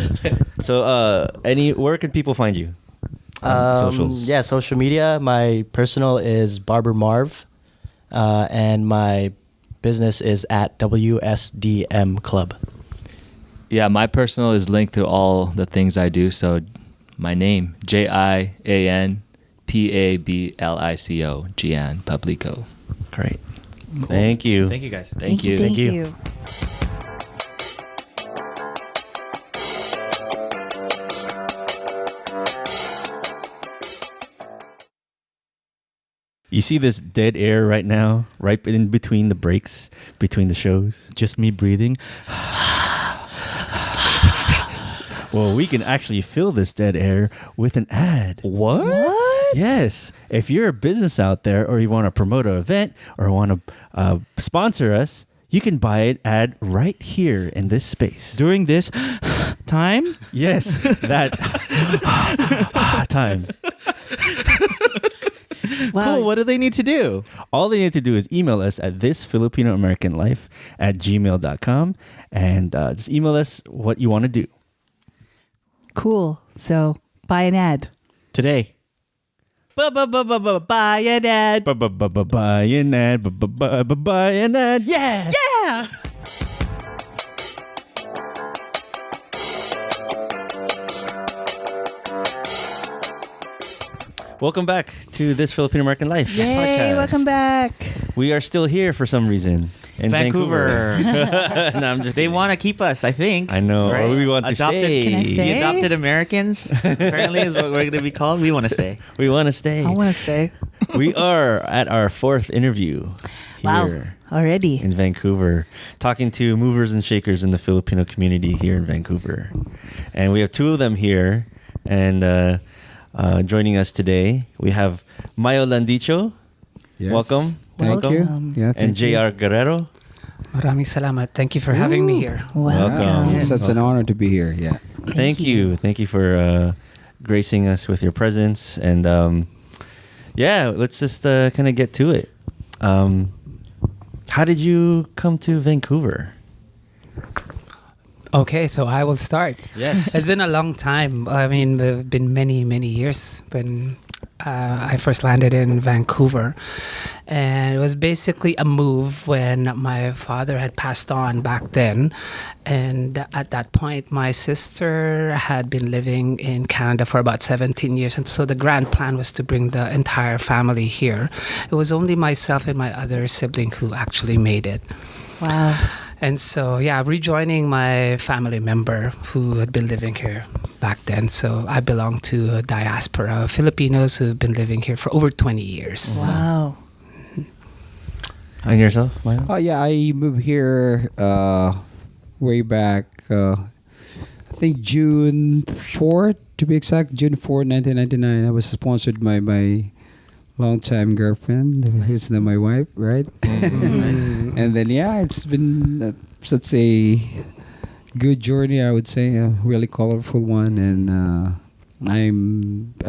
So, where can people find you? Socials. Yeah, social media. My personal is Barber Marv, and my business is at WSDM Club. Yeah, my personal is linked to all the things I do. So my name, Jian Pablico, Jian Pablico. Great. Thank you. Thank you guys. Thank you. Thank you. You see this dead air right now, right in between the breaks, between the shows? Just me breathing. Well, we can actually fill this dead air with an ad. What? Yes. If you're a business out there or you want to promote an event or want to sponsor us, you can buy an ad right here in this space. During this time? Yes, that time. Wow. Cool. What do they need to do? All they need to do is email us at thisfilipinoamericanlife@gmail.com and just email us what you want to do. Cool. So buy an ad. Today. Buy an ad. Buy an ad. Buy an ad. Yeah. Yeah. Welcome back to This Filipino American Life Yay, podcast. welcome back. We are still here for some reason in Vancouver. Vancouver. No, I'm just They kidding. want to keep us, I think. I know. Right? Or we want to Adopted- stay. Can I The stay? adopted Americans, apparently, is what we're going to be called. We want to stay. We want to stay. I want to stay. We are at our fourth interview Wow. here Already. in Vancouver, talking to movers and shakers in the Filipino community here in Vancouver. And we have two of them here. And joining us today, we have Mayo Landicho. Yes. Welcome. Thank Welcome. you. Yeah, And thank you. JR Guerrero. Maraming salamat. Thank you for having me here. Welcome. It's such an honor to be here. Yeah. Thank you. Thank you for gracing us with your presence. And yeah, let's just kind of get to it. How did you come to Vancouver? Okay, so I will start. Yes. It's been a long time. I mean, it's been many, many years when I first landed in Vancouver. And it was basically a move when my father had passed on back then. And at that point, my sister had been living in Canada for about 17 years. And so the grand plan was to bring the entire family here. It was only myself and my other sibling who actually made it. Wow. And so, yeah, rejoining my family member who had been living here back then. So I belong to a diaspora of Filipinos who've been living here for over 20 years. Wow. And yourself, Mayo? Oh yeah, I moved here way back. I think June 4th, to be exact, June 4, 1999. I was sponsored by my longtime girlfriend, who's now my wife, right? And then yeah, it's been such a good journey, I would say, a really colorful one, and I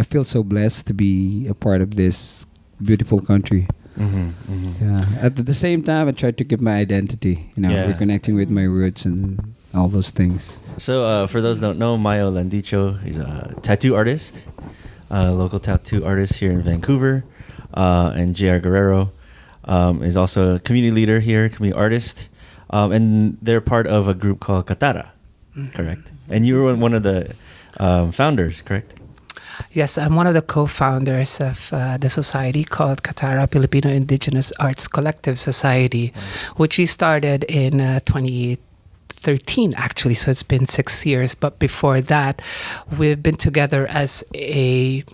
feel so blessed to be a part of this beautiful country. Yeah. At the same time, I try to keep my identity, Yeah. reconnecting with my roots and all those things. So for those who don't know, Mayo Landicho, he's a tattoo artist, local tattoo artist here in Vancouver. And JR Guerrero is also a community leader here, community artist. And they're part of a group called Kathara, correct? And you were one of the founders, correct? Yes, I'm one of the co-founders of the society called Kathara, Filipino Indigenous Arts Collective Society, which we started in 2013, actually. So it's been 6 years. But before that, we've been together as a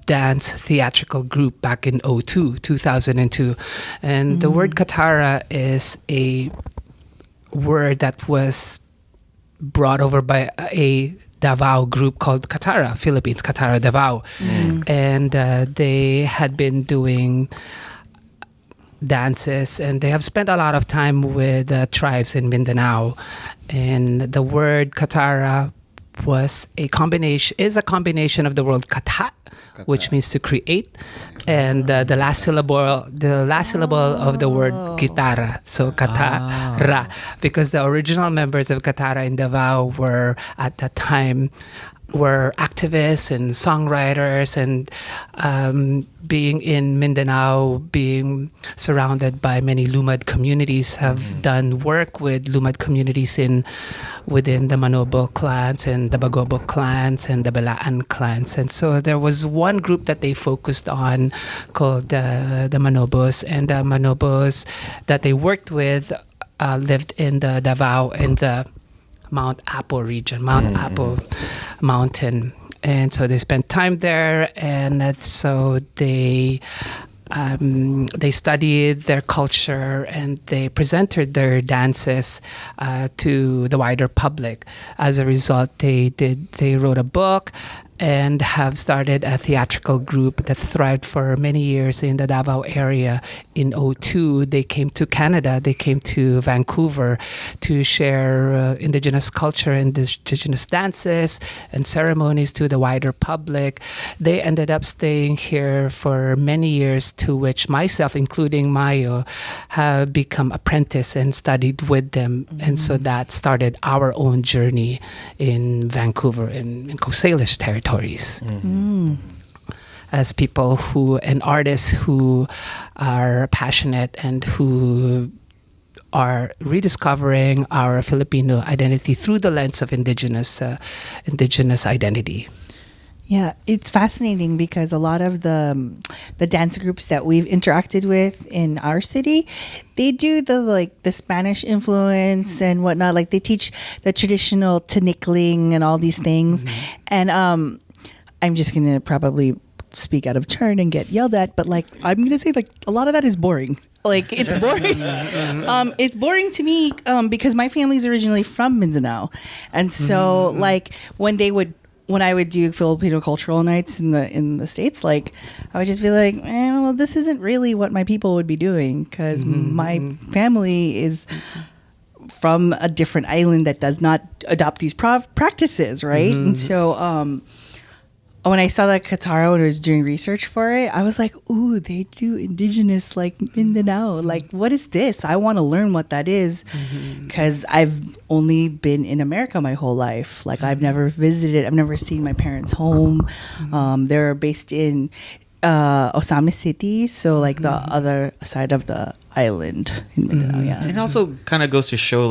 dance theatrical group back in 2002. And the word Kathara is a word that was brought over by a Davao group called Kathara, Philippines, Kathara Davao. And they had been doing dances, and they have spent a lot of time with tribes in Mindanao. And the word Kathara is a combination of the word kata, which means to create, and the last syllable of the word gitara, so Kathara, because the original members of Kathara in Davao were at that time activists and songwriters, and being in Mindanao, being surrounded by many Lumad communities, have done work with Lumad communities within the Manobo clans and the Bagobo clans and the Balaan clans. And so there was one group that they focused on called the Manobos, and the Manobos that they worked with lived in the Davao and the Mount Apo region, Mount Apo Mountain. And so they spent time there, and so they studied their culture, and they presented their dances to the wider public. As a result, they wrote a book and have started a theatrical group that thrived for many years in the Davao area. In '02, they came to Canada. They came to Vancouver to share Indigenous culture and Indigenous dances and ceremonies to the wider public. They ended up staying here for many years, to which myself, including Mayo, have become apprentice and studied with them. And so that started our own journey in Vancouver and in Coast Salish territories. As people and artists who are passionate and who are rediscovering our Filipino identity through the lens of indigenous identity. Yeah, it's fascinating because a lot of the dance groups that we've interacted with in our city, they do the Spanish influence and whatnot. Like they teach the traditional tinikling and all these things. And I'm just gonna probably speak out of turn and get yelled at, but I'm gonna say a lot of that is boring. It's boring. It's boring to me because my family's originally from Mindanao, and so when I would do Filipino cultural nights in the States, I would just be like, well, this isn't really what my people would be doing, because my family is from a different island that does not adopt these practices, right? And so when I saw that Kathara, when I was doing research for it, I was like, ooh, they do indigenous Mindanao. What is this? I want to learn what that is, because I've only been in America my whole life. I've never visited, I've never seen my parents' home. They're based in Osama City, so the other side of the island in Mindanao. Yeah, and it also kind of goes to show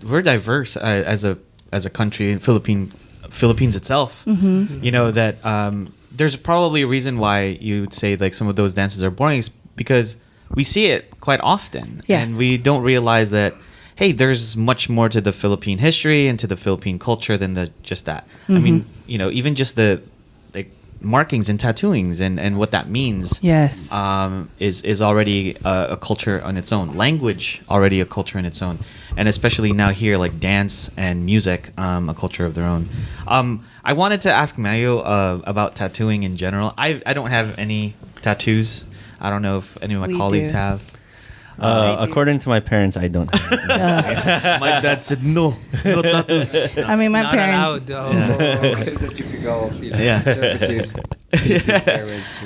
we're diverse as a country in Philippines itself. That there's probably a reason why you'd say some of those dances are boring, is because we see it quite often, and we don't realize that, hey, there's much more to the Philippine history and to the Philippine culture than just that. I mean, even just the markings and tattooings and what that means, yes, is already a culture on its own. Language already a culture in its own, and especially now here, dance and music, a culture of their own. I wanted to ask Mayo about tattooing in general. I don't have any tattoos. I don't know if any of my colleagues have. According to my parents, I don't have. My dad said no tattoos. I mean, my parents.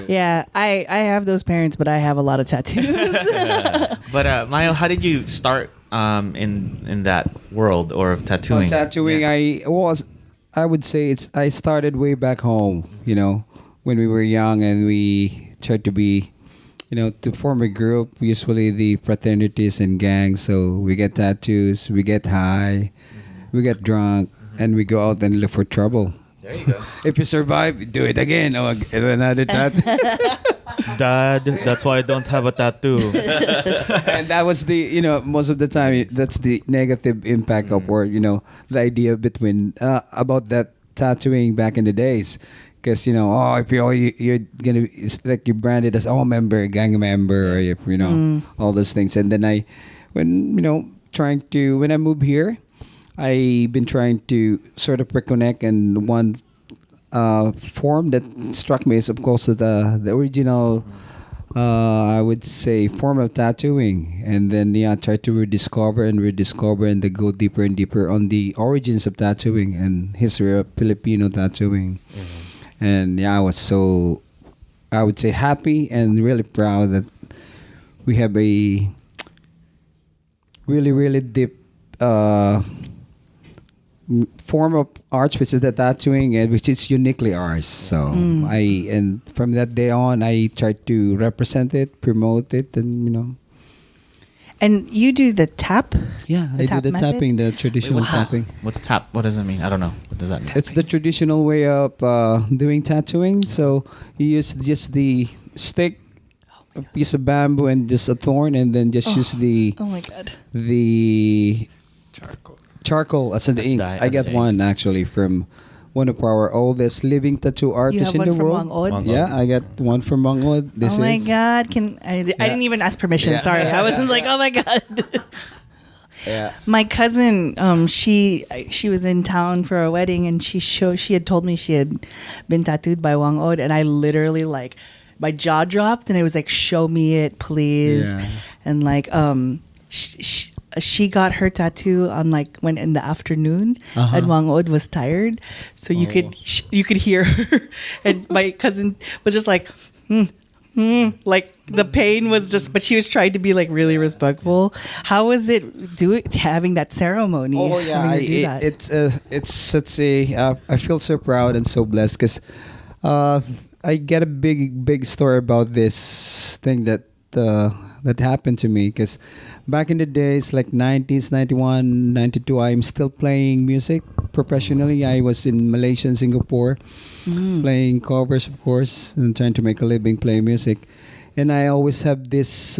Yeah, I have those parents, but I have a lot of tattoos. But Mayo, how did you start in that world or of tattooing? Tattooing, I would say I started way back home. When we were young and we tried to be. To form a group, usually the fraternities and gangs. So we get tattoos, we get high, we get drunk, and we go out and look for trouble. There you go. If you survive, do it again. Oh, get another tattoo. Dad, that's why I don't have a tattoo. And that was most of the time, that's the negative impact of the idea between, about that tattooing back in the days. Because if you're gonna be you're branded as gang member, or if all those things. And then when I moved here, I've been trying to sort of reconnect, and one form that struck me is, of course, the original I would say form of tattooing, and then try to rediscover and then go deeper and deeper on the origins of tattooing and history of Filipino tattooing. And I was so, I would say, happy and really proud that we have a really deep form of arts, which is the tattooing, and which is uniquely ours. So and from that day on, I tried to represent it, promote it, and And you do the tap? Yeah, The I tap do the method? tapping, the traditional what's tap? tapping. What's tap? What does it mean? I don't know. What does that mean? It's the traditional way of doing tattooing. So you use just the stick, a piece of bamboo, and just a thorn, and then just use the Oh my God. charcoal as in the ink. dye, I get that's one actually from one of our oldest living tattoo You artists have in one the from world. Wangod? Yeah, I got one from Wangod. This Oh my is God. I didn't even ask permission. Yeah. Sorry. I was just like, oh my God. yeah. My cousin, she was in town for a wedding, and she had told me she had been tattooed by Wangod, and I literally like my jaw dropped, and it was like, show me it, please. Yeah. And like she got her tattoo on like when in the afternoon, and Wangod was tired, so you could hear her, and my cousin was just like. Like the pain was just, but she was trying to be like really respectful. How was it having that ceremony? Oh yeah, having to do that? it's such a I feel so proud and so blessed because I get a big story about this thing that happened to me because back in the days like 90s, 91, 92, I'm still playing music professionally. I was in Malaysia and Singapore playing covers, of course, and trying to make a living playing music. And I always have this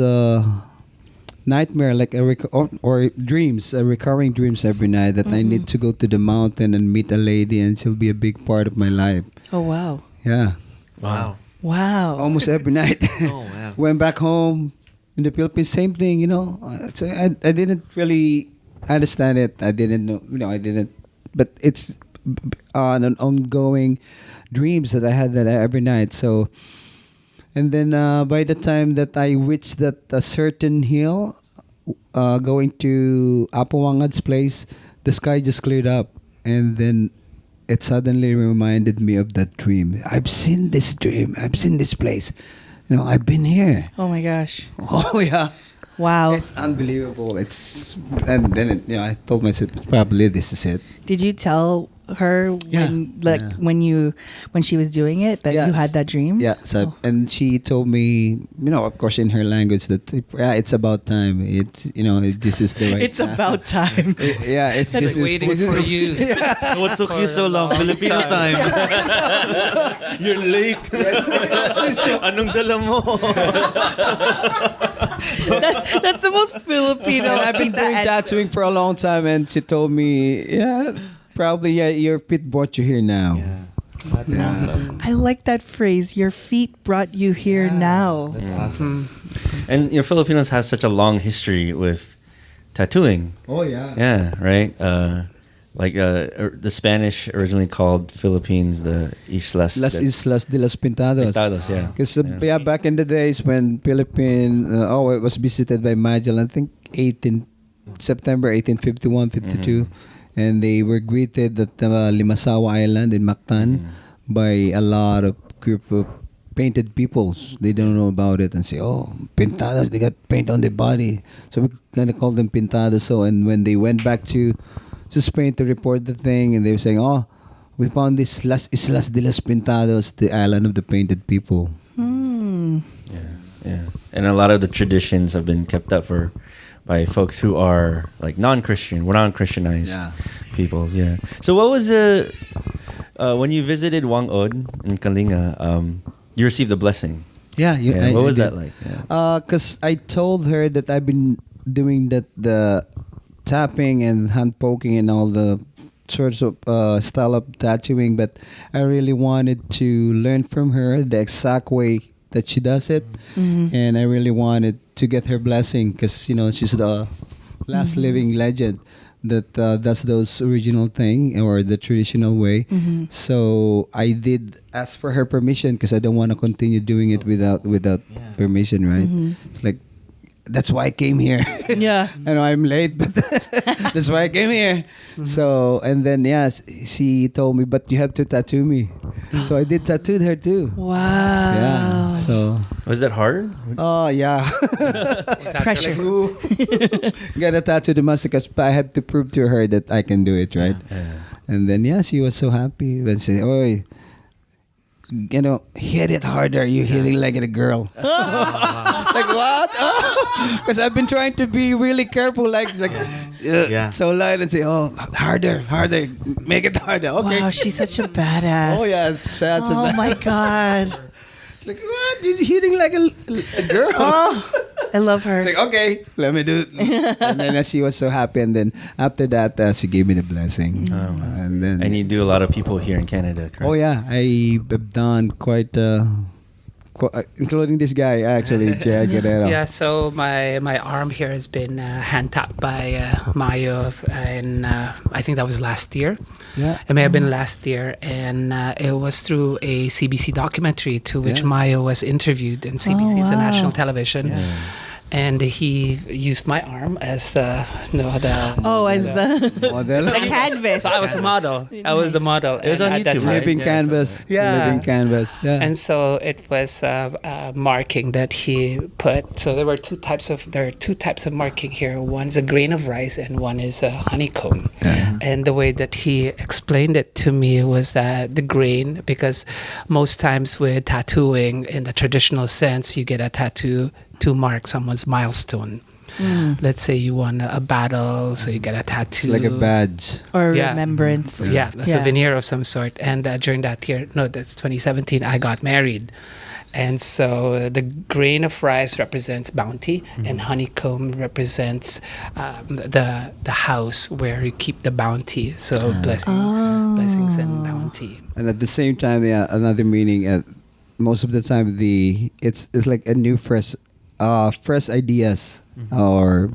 nightmare, like or dreams, recurring dreams every night that I need to go to the mountain and meet a lady, and she'll be a big part of my life. Oh wow. Yeah, Wow. Wow. almost every night. Oh wow. Went back home in the Philippines, same thing. So I didn't really understand it. I didn't know. I didn't. But it's on an ongoing dreams that I had every night. So, and then by the time that I reached that certain hill, going to Apawangad's place, the sky just cleared up, and then it suddenly reminded me of that dream. I've seen this dream. I've seen this place. I've been here. Oh my gosh. Oh yeah. Wow. It's unbelievable. And then I told myself probably this is it. Did you tell her when she was doing it that you had that dream? Yeah. So and she told me, of course in her language that it's about time. It's this is the right. It's time. about time. It's It's like waiting for you. What took you so long? Filipino time. You're late. Anong dala mo? That's the most Filipino. And I've been doing tattooing for a long time, and she told me, probably your feet brought you here now. That's awesome. I like that phrase. Your feet brought you here now. That's awesome. And Filipinos have such a long history with tattooing. Oh yeah. Yeah, right. The Spanish originally called Philippines the Islas. Las Islas de los Pintados. Pintados, yeah. Because back in the days when Philippines, it was visited by Magellan, I think September 1851, 52, and they were greeted at Limasawa Island in Mactan by a lot of group of painted peoples. They don't know about it and say, oh, Pintados, they got paint on their body. So we kind of call them Pintados. So, and when they went back to Spain to report the thing, and they were saying, oh, we found this Las Islas de los Pintados, the island of the painted people. Yeah. And a lot of the traditions have been kept up by folks who are like non-Christian. We're non-Christianized peoples. Yeah. So what was when you visited Wangod in Kalinga? You received a blessing. Yeah. What was that like? Because I told her that I've been doing the tapping and hand poking and all the sorts of style of tattooing, but I really wanted to learn from her the exact way that she does it, and I really wanted to get her blessing because she's the last living legend that that's those original thing or the traditional way. So I did ask for her permission because I don't want to continue doing it without permission, right? It's like that's why I came here. Yeah. I know I'm late, but that's why I came here. So and then she told me, but you have to tattoo me. So I did tattooed her too. Wow. Yeah. So. Was that hard? Oh yeah. Pressure. Got a tattoo the master because I had to prove to her that I can do it, right? And then she was so happy when she said, "Oh, hit it harder. You're hitting like a girl." Like what? Because I've been trying to be really careful, so light and say, "Oh, harder, make it harder." Okay. Wow, she's such a badass. Oh yeah, it's sad. Oh my God. Like what? You're hitting like a girl. Oh, I love her. It's like, okay, let me do it. And then she was so happy. And then after that, she gave me the blessing. And you do a lot of people here in Canada, correct? Oh yeah, I've done quite, including this guy actually, Jian Guerrero. Yeah, so my arm here has been hand tapped by Mayo, and I think that was last year. Yeah. It may have been last year, and it was through a CBC documentary to which Mayo was interviewed in CBC's national television. Yeah. And he used my arm as the model. The canvas. So I was the model. I was the model. It was on YouTube, right? Living canvas. Yeah. Living canvas. Yeah. And so it was marking that he put. So there are two types of marking here. One's a grain of rice and one is a honeycomb. Yeah. And the way that he explained it to me was that the grain, because most times with tattooing in the traditional sense, you get a tattoo to mark someone's milestone. Let's say you won a battle, so you get a tattoo. It's like a badge. Or remembrance. Yeah, a souvenir of some sort. And during that year, that's 2017, I got married. And so the grain of rice represents bounty, and honeycomb represents the house where you keep the bounty. So blessings and bounty. And at the same time, another meaning. Most of the time, it's like a new fresh ideas or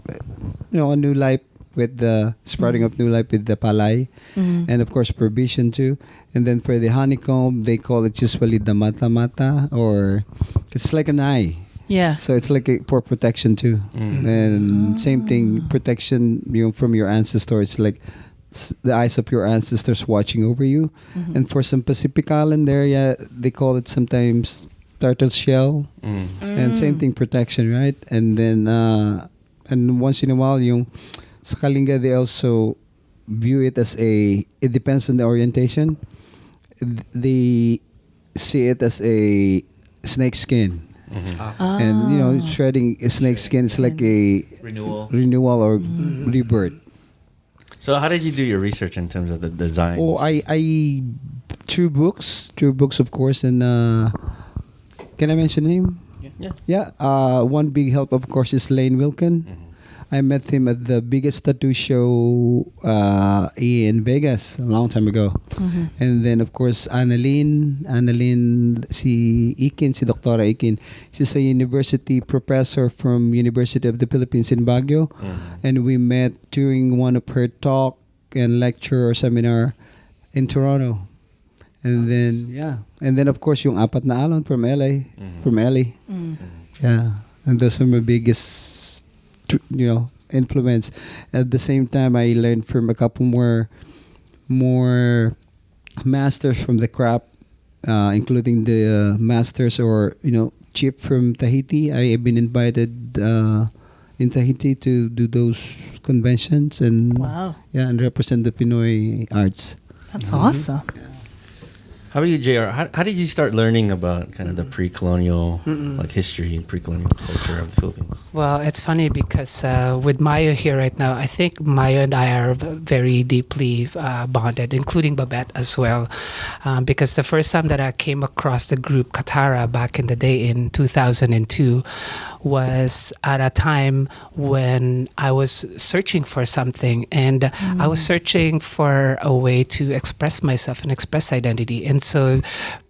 a new life with the sprouting of new life with the palay, and of course provision too. And then for the honeycomb, they call it usually the mata, or it's like an eye. Yeah. So it's like for protection too. And same thing, protection from your ancestors, like the eyes of your ancestors watching over you. And for some Pacific Island there, they call it sometimes turtle shell, and same thing, protection, right? And then and once in a while, sa Kalinga, they also view it as it depends on the orientation. They see it as a snake skin. And shredding a snake skin is like a renewal or rebirth. So how did you do your research in terms of the design? Oh, I through books of course, and can I mention him? Yeah. One big help, of course, is Lane Wilkin. I met him at the biggest tattoo show in Vegas a long time ago. And then, of course, Annalyn, si Doctora Ikin. She's a university professor from University of the Philippines in Baguio. And we met during one of her talk and lecture or seminar in Toronto. And then, of course, yung apat na alon from LA, from LA. Yeah. And those are my biggest, influence. At the same time, I learned from a couple more masters from the craft, including the masters or, Chip from Tahiti. I have been invited in Tahiti to do those conventions and and represent the Pinoy arts. That's awesome. How about you, JR? How did you start learning about kind of the pre-colonial history and pre-colonial culture of the Philippines? Well, it's funny because with Mayo here right now, I think Mayo and I are very deeply bonded, including Babette as well. Because the first time that I came across the group Kathara back in the day in 2002 was at a time when I was searching for something, and I was searching for a way to express myself and express identity. And And so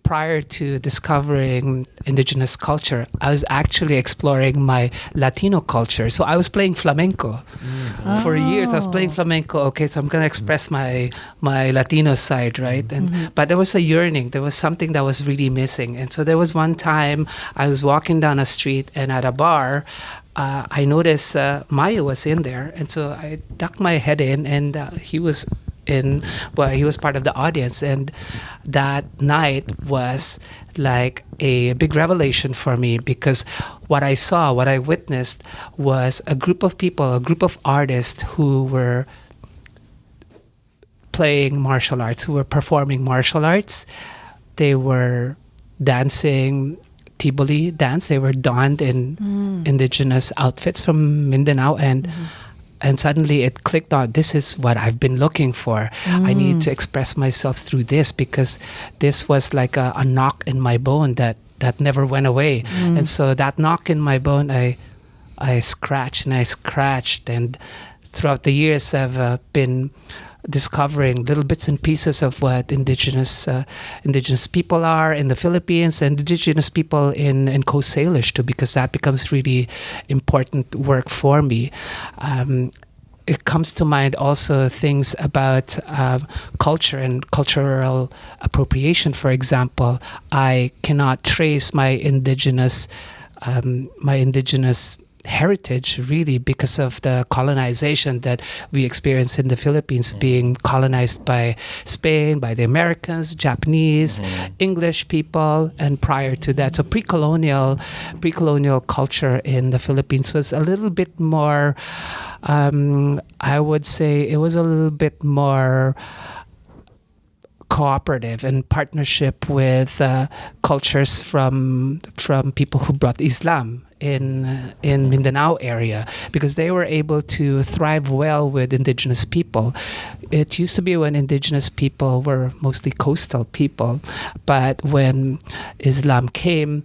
prior to discovering indigenous culture, I was actually exploring my Latino culture. So I was playing flamenco. For years. I was playing flamenco. Okay, so I'm going to express my Latino side, right? And but there was a yearning. There was something that was really missing. And so there was one time I was walking down a street, and at a bar, I noticed Mayo was in there. And so I ducked my head in, and he was part of the audience. And that night was like a big revelation for me, because what I witnessed was a group of people, a group of artists who were playing martial arts, who were performing martial arts. They were dancing Tiboli dance. They were donned in indigenous outfits from Mindanao, and suddenly it clicked on, this is what I've been looking for. I need to express myself through this, because this was like a knock in my bone that never went away. And so that knock in my bone, I scratched, and throughout the years I've been discovering little bits and pieces of what indigenous people are in the Philippines, and indigenous people in Coast Salish too, because that becomes really important work for me. It comes to mind also things about culture and cultural appropriation. For example, I cannot trace my indigenous heritage really because of the colonization that we experience in the Philippines, being colonized by Spain, by the Americans, Japanese, English people, and prior to that. So pre-colonial culture in the Philippines was a little bit more, I would say it was a little bit more cooperative and partnership with cultures from people who brought Islam in Mindanao area, because they were able to thrive well with indigenous people. It used to be when indigenous people were mostly coastal people, but when Islam came,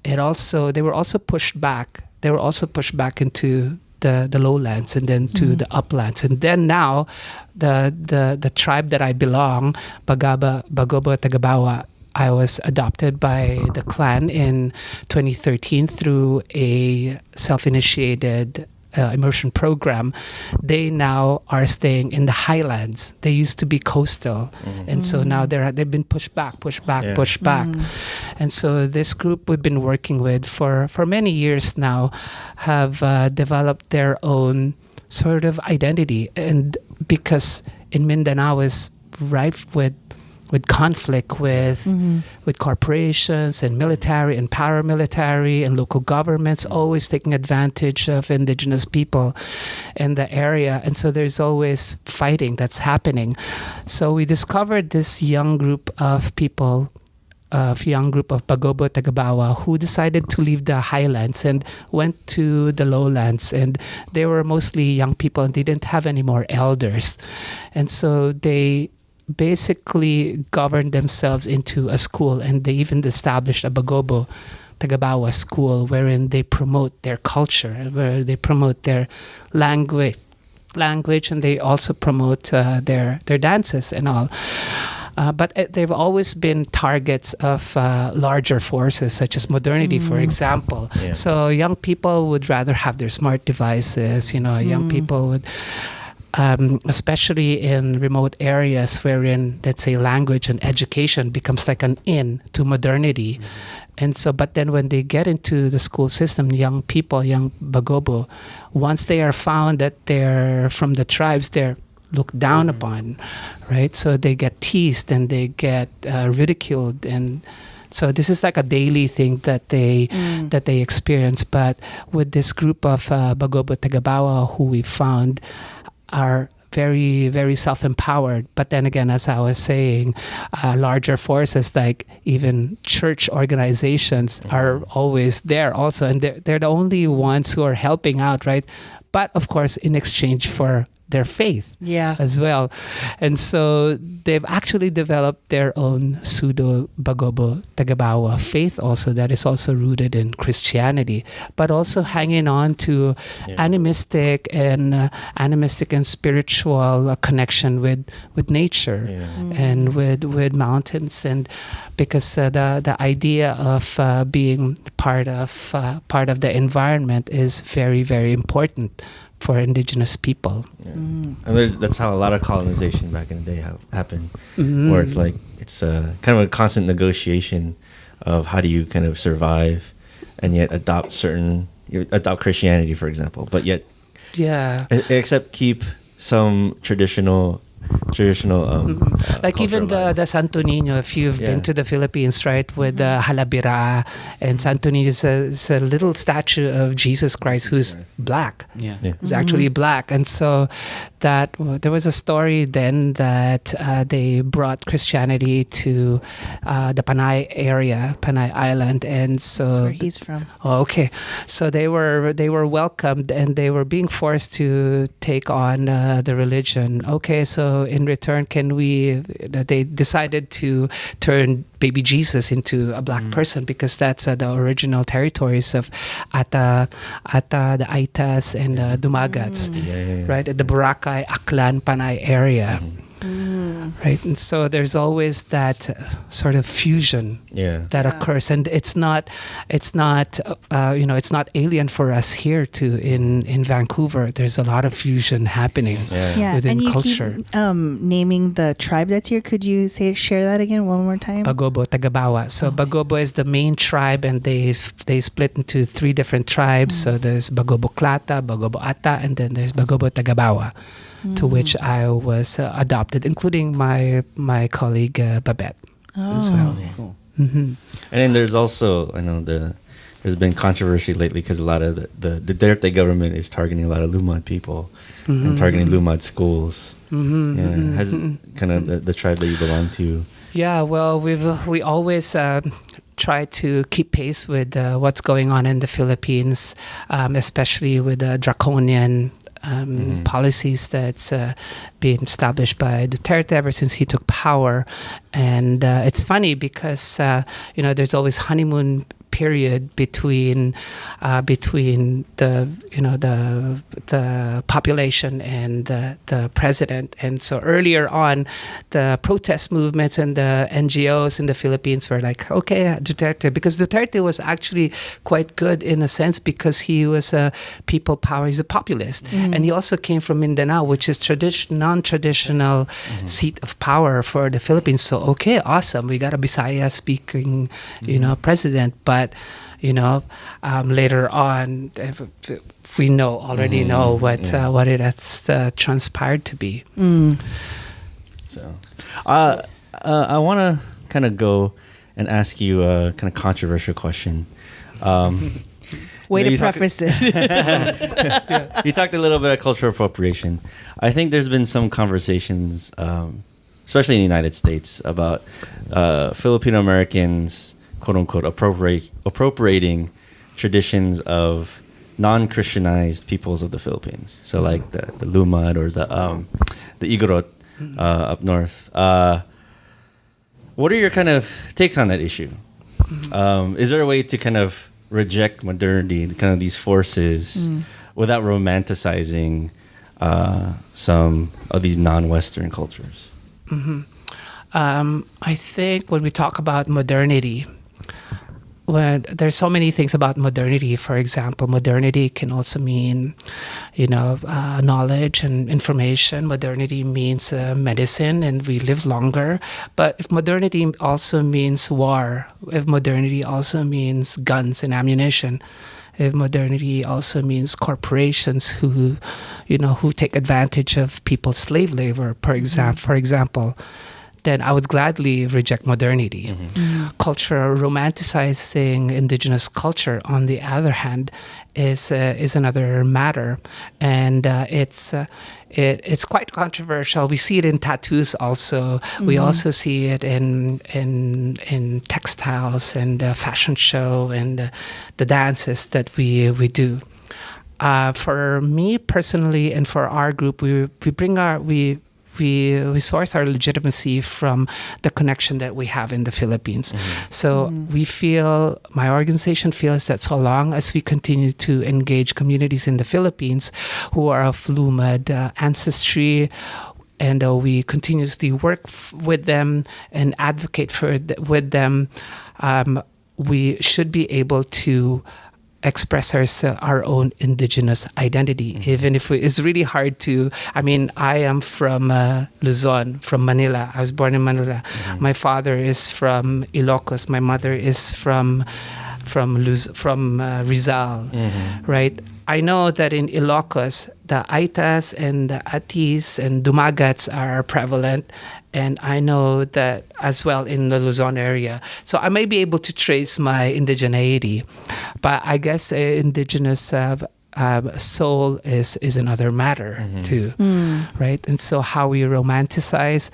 they were also pushed back. They were also pushed back into the lowlands and then to the uplands. And then now the tribe that I belong, Bagobo Tagabawa, I was adopted by the clan in 2013 through a self-initiated immersion program. They now are staying in the highlands. They used to be coastal, and so now they've been pushed back. And so this group we've been working with for many years now have developed their own sort of identity, and because in Mindanao is rife with conflict with corporations and military and paramilitary and local governments always taking advantage of indigenous people in the area. And so there's always fighting that's happening. So we discovered this young group of people, Bagobo Tagabawa, who decided to leave the highlands and went to the lowlands. And they were mostly young people, and they didn't have any more elders. And so they basically governed themselves into a school, and they even established a Bagobo Tagabawa school wherein they promote their culture, where they promote their language, and they also promote their dances and all. But they've always been targets of larger forces such as modernity, for example. Yeah. So young people would rather have their smart devices. Young people would, especially in remote areas wherein, let's say, language and education becomes like an in to modernity. And so, but then when they get into the school system, young people, young Bagobo, once they are found that they're from the tribes, they're looked down upon, right? So they get teased and they get ridiculed, and so this is like a daily thing that they experience. But with this group of Bagobo Tagabawa who we found are very, very self-empowered. But then again, as I was saying, larger forces like even church organizations are always there also, and they're the only ones who are helping out, right? But of course, in exchange for their faith Yeah. as well. And so they've actually developed their own pseudo Bagobo Tagabawa faith also that is also rooted in Christianity, but also hanging on to animistic and spiritual connection with nature and with mountains, and because the idea of being part of the environment is very, very important for indigenous people. And that's how a lot of colonization back in the day happened, where it's like it's kind of a constant negotiation of how do you kind of survive and yet adopt Christianity, for example, but yet except keep some traditional like even the Santo Niño, if you've been to the Philippines, right, with the Halabira, and Santo Niño is a little statue of Jesus Christ who's black. He's actually black. And so that there was a story then that they brought Christianity to the Panay area, Panay Island, and so That's where he's from. Oh, okay. So they were welcomed, and they were being forced to take on the religion. Okay, so in return, they decided to turn baby Jesus into a black person, because that's the original territories of Ata, the Aitas, and Dumagats, right? At the Boracay, Aklan, Panay area. Right, and so there's always that sort of fusion that occurs, and it's not alien for us here too in Vancouver. There's a lot of fusion happening within and you culture. keep naming the tribe that's here. Could you share that again one more time? Bagobo Tagabawa. So Bagobo is the main tribe, and they split into 3 different tribes. So there's Bagobo Klata, Bagobo Ata, and then there's Bagobo Tagabawa, to which I was adopted, including my colleague Babette as well. Cool. Mm-hmm. And then there's also, I know there's been controversy lately because a lot of the Duterte government is targeting a lot of Lumad people and targeting Lumad schools. Has kind of the tribe that you belong to. Yeah, well, we always try to keep pace with what's going on in the Philippines, especially with the draconian policies that's been established by Duterte ever since he took power. And it's funny because there's always honeymoon period between the population and the president. And so earlier on, the protest movements and the NGOs in the Philippines were like, okay, Duterte, because Duterte was actually quite good in a sense because he was a people power, he's a populist. And he also came from Mindanao, which is non-traditional seat of power for the Philippines. So, okay, awesome, we got a Bisaya speaking, president, but later on, we already know what it has transpired to be. So, I want to kind of go and ask you a kind of controversial question. Way to preface it. You talked a little bit of cultural appropriation. I think there's been some conversations, especially in the United States, about Filipino Americans, quote unquote, appropriating traditions of non-Christianized peoples of the Philippines. So like the Lumad or the Igorot up north. What are your kind of takes on that issue? Is there a way to kind of reject modernity, kind of these forces, without romanticizing some of these non-Western cultures? I think when we talk about modernity, there's so many things about modernity. For example, modernity can also mean, knowledge and information. Modernity means medicine, and we live longer. But if modernity also means war, if modernity also means guns and ammunition, if modernity also means corporations who take advantage of people's slave labor, for example, then I would gladly reject modernity. Culture, romanticizing indigenous culture, on the other hand, is another matter, and it's quite controversial. We see it in tattoos also. We also see it in textiles and fashion show and the dances that we do. for me personally and for our group, we source our legitimacy from the connection that we have in the Philippines. So we feel, my organization feels that so long as we continue to engage communities in the Philippines who are of Lumad ancestry, and we continuously work with them and advocate with them, we should be able to express our own indigenous identity, even if it's really hard to. I mean, I am from Luzon, from Manila. I was born in Manila. My father is from Ilocos. My mother is from Rizal, right? I know that in Ilocos, the Aitas and the Atis and Dumagats are prevalent, and I know that as well in the Luzon area. So I may be able to trace my indigeneity, but I guess indigenous soul is another matter too, right? And so how we romanticize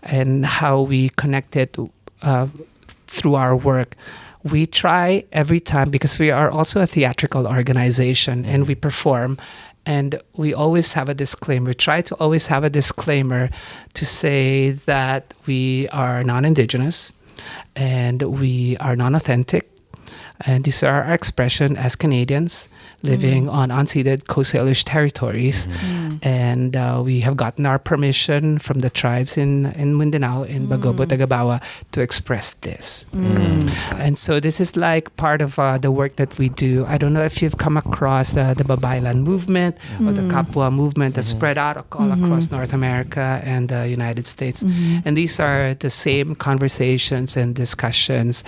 and how we connect it through our work. We try every time, because we are also a theatrical organization and we perform, and we always have a disclaimer. Try to always have a disclaimer to say that we are non-Indigenous and we are non-authentic, and these are our expression as Canadians living on unceded Coast Salish territories. And we have gotten our permission from the tribes in Mindanao, in Bagobo, Tagabawa, to express this. And so this is like part of the work that we do. I don't know if you've come across the Babaylan movement or the Kapwa movement that spread out all across North America and the United States. And these are the same conversations and discussions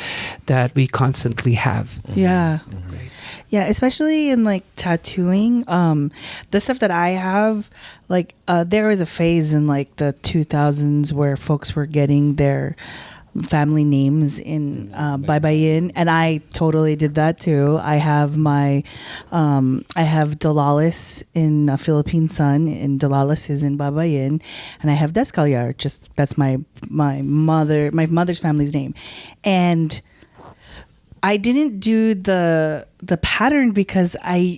that we constantly have. Yeah. Yeah, especially in like tattooing, the stuff that I have, like there was a phase in like the 2000s where folks were getting their family names in Baybayin, and I totally did that too. I have I have Dalalis in Philippine Sun, and Dalalis is in Baybayin, and I have Descalyar. That's my mother's family's name, and I didn't do the pattern because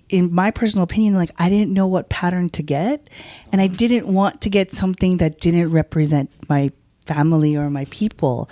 in my personal opinion, like I didn't know what pattern to get, and I didn't want to get something that didn't represent my family or my people.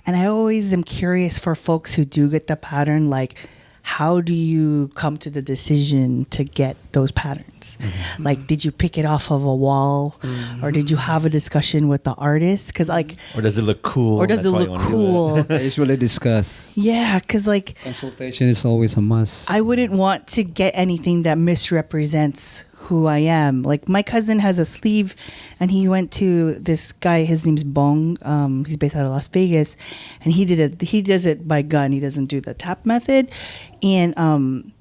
And I always am curious for folks who do get the pattern, like how do you come to the decision to get those patterns? Like, did you pick it off of a wall, or did you have a discussion with the artist? Because like, or does it look cool? Or does it look cool? I usually discuss. Yeah, because like Consultation is always a must. I wouldn't want to get anything that misrepresents who I am. Like my cousin has a sleeve, and he went to this guy. His name's Bong. He's based out of Las Vegas, and he does it by gun. He doesn't do the tap method, and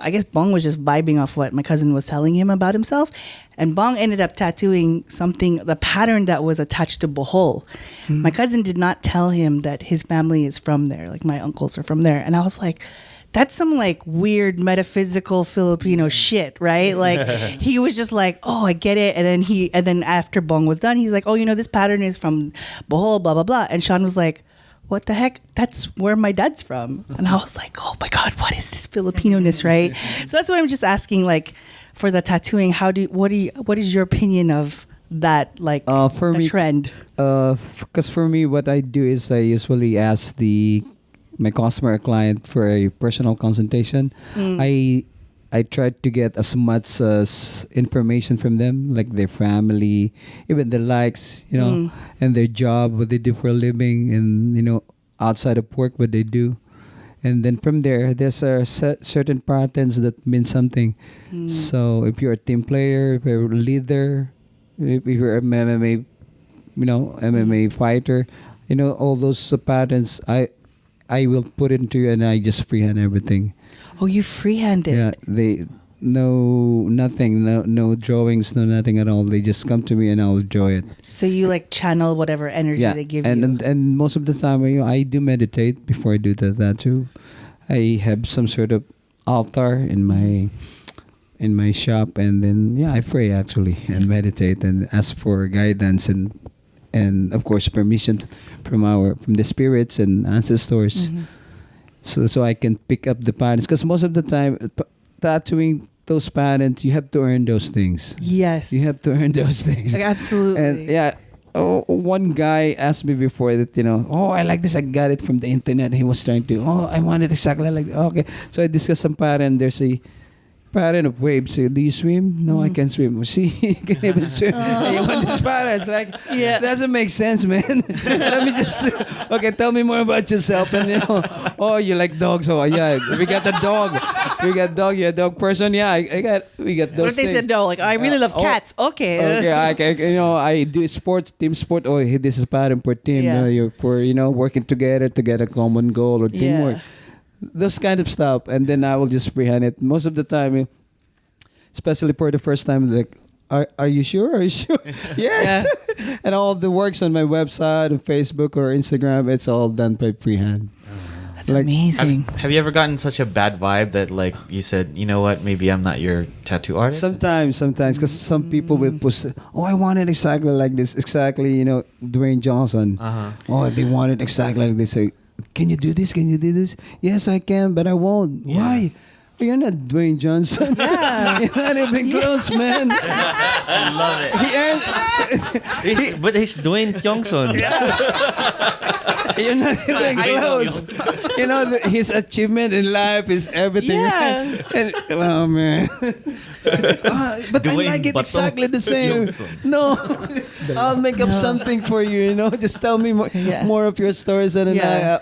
I guess Bong was just vibing off what my cousin was telling him about himself, and Bong ended up tattooing the pattern that was attached to Bohol. My cousin did not tell him that his family is from there. Like my uncles are from there, and I was like, that's some like weird metaphysical Filipino shit, right? Like he was just like, oh, I get it. And then after Bong was done, he's like, oh, this pattern is from Bohol, blah, blah, blah. And Sean was like, what the heck? That's where my dad's from. And I was like, oh my God, what is this Filipino-ness, right? So that's why I'm just asking, like, for the tattooing, what is your opinion of that, like, for the me, trend? Because for me, what I do is I usually ask my customer or client for a personal consultation. I try to get as much information from them, like their family, even their likes, and their job, what they do for a living, and outside of work, what they do. And then from there's certain patterns that mean something. So if you're a team player, if you're a leader, if you're an MMA, MMA fighter, all those patterns, I will put into you, and I just freehand everything. Oh, you freehand it? Yeah, nothing, no drawings, no nothing at all. They just come to me, and I'll draw it. So you like channel whatever energy they give you. And most of the time, I do meditate before I do that too. I have some sort of altar in my shop, and then I pray actually and meditate and ask for guidance and of course permission from the spirits and ancestors, so I can pick up the patterns. Because most of the time, tattooing those parents, you have to earn those things. Yes. You have to earn those things. Like, absolutely. And yeah, one guy asked me before that, I like this. I got it from the internet. He was trying to, I want it exactly like, okay. So I discussed some parent. There's a parent of waves. So, do you swim? No, I can't swim. See, you can even swim. And you want this parent. Like, doesn't make sense, man. Let me just, okay, tell me more about yourself. And, you like dogs. Oh, yeah, we got the dog. We got dog. You're a dog person. Yeah, we got those what if they things. said no? Like, I really love cats. Okay. Okay, I do sports, team sport. Oh, hey, this is parent for team. Yeah. You're for, working together to get a common goal or teamwork. Those kind of stuff. And then I will just freehand it. Most of the time, especially for the first time, like, are you sure? Are you sure? Yes. And all the works on my website, on Facebook or Instagram, it's all done by freehand. That's amazing. Have you ever gotten such a bad vibe that, like, you said, you know what, maybe I'm not your tattoo artist? Sometimes, because some people will push, I want it exactly like this. Exactly, Dwayne Johnson. Oh, they want it exactly like this. Say, can you do this? Can you do this? Yes, I can, but I won't. Yeah. Why? You're not Dwayne Johnson. Yeah. You're not even close, man. I love it. But he's Dwayne Johnson. You're not even close. His achievement in life is everything. Yeah. Right? And, oh, man. But I like it exactly the same. No, I'll make up something for you. Just tell me more of your stories, and then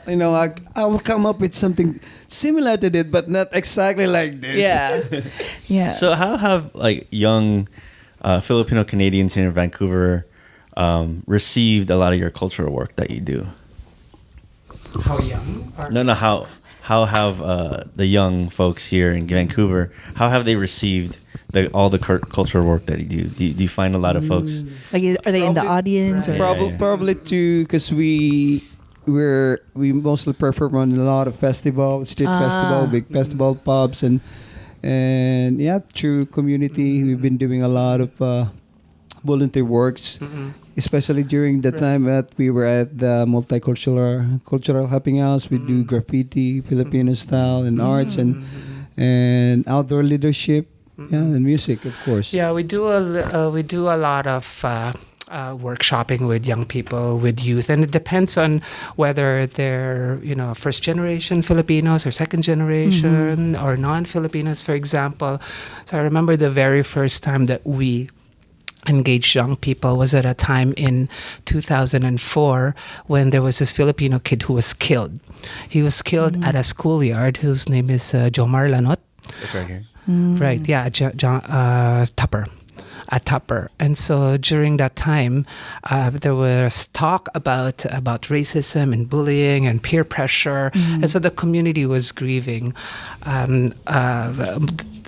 I will come up with something similar to that, but not exactly like this. Yeah. Yeah. So how have like young Filipino Canadians here in Vancouver received a lot of your cultural work that you do? How young? No. How have the young folks here in Vancouver? How have they received all the cultural work that you do? Do you find a lot of folks? Like, are they in the audience? Or? Probably too, because we mostly perform on a lot of festivals, street festival, big festival pubs, and through community we've been doing a lot of volunteer works, especially during the time that we were at the cultural helping house. We do graffiti, Filipino style, and arts, and outdoor leadership, and music, of course. Yeah, we do a lot of workshopping with young people, with youth, and it depends on whether they're first generation Filipinos or second generation or non-Filipinos, for example. So I remember the very first time that we engaged young people was at a time in 2004 when there was this Filipino kid who was killed. He was killed at a schoolyard whose name is Jomar Lanot. That's right here. Right, yeah, Tupper. At Tupper. And so during that time, there was talk about racism and bullying and peer pressure. And so the community was grieving.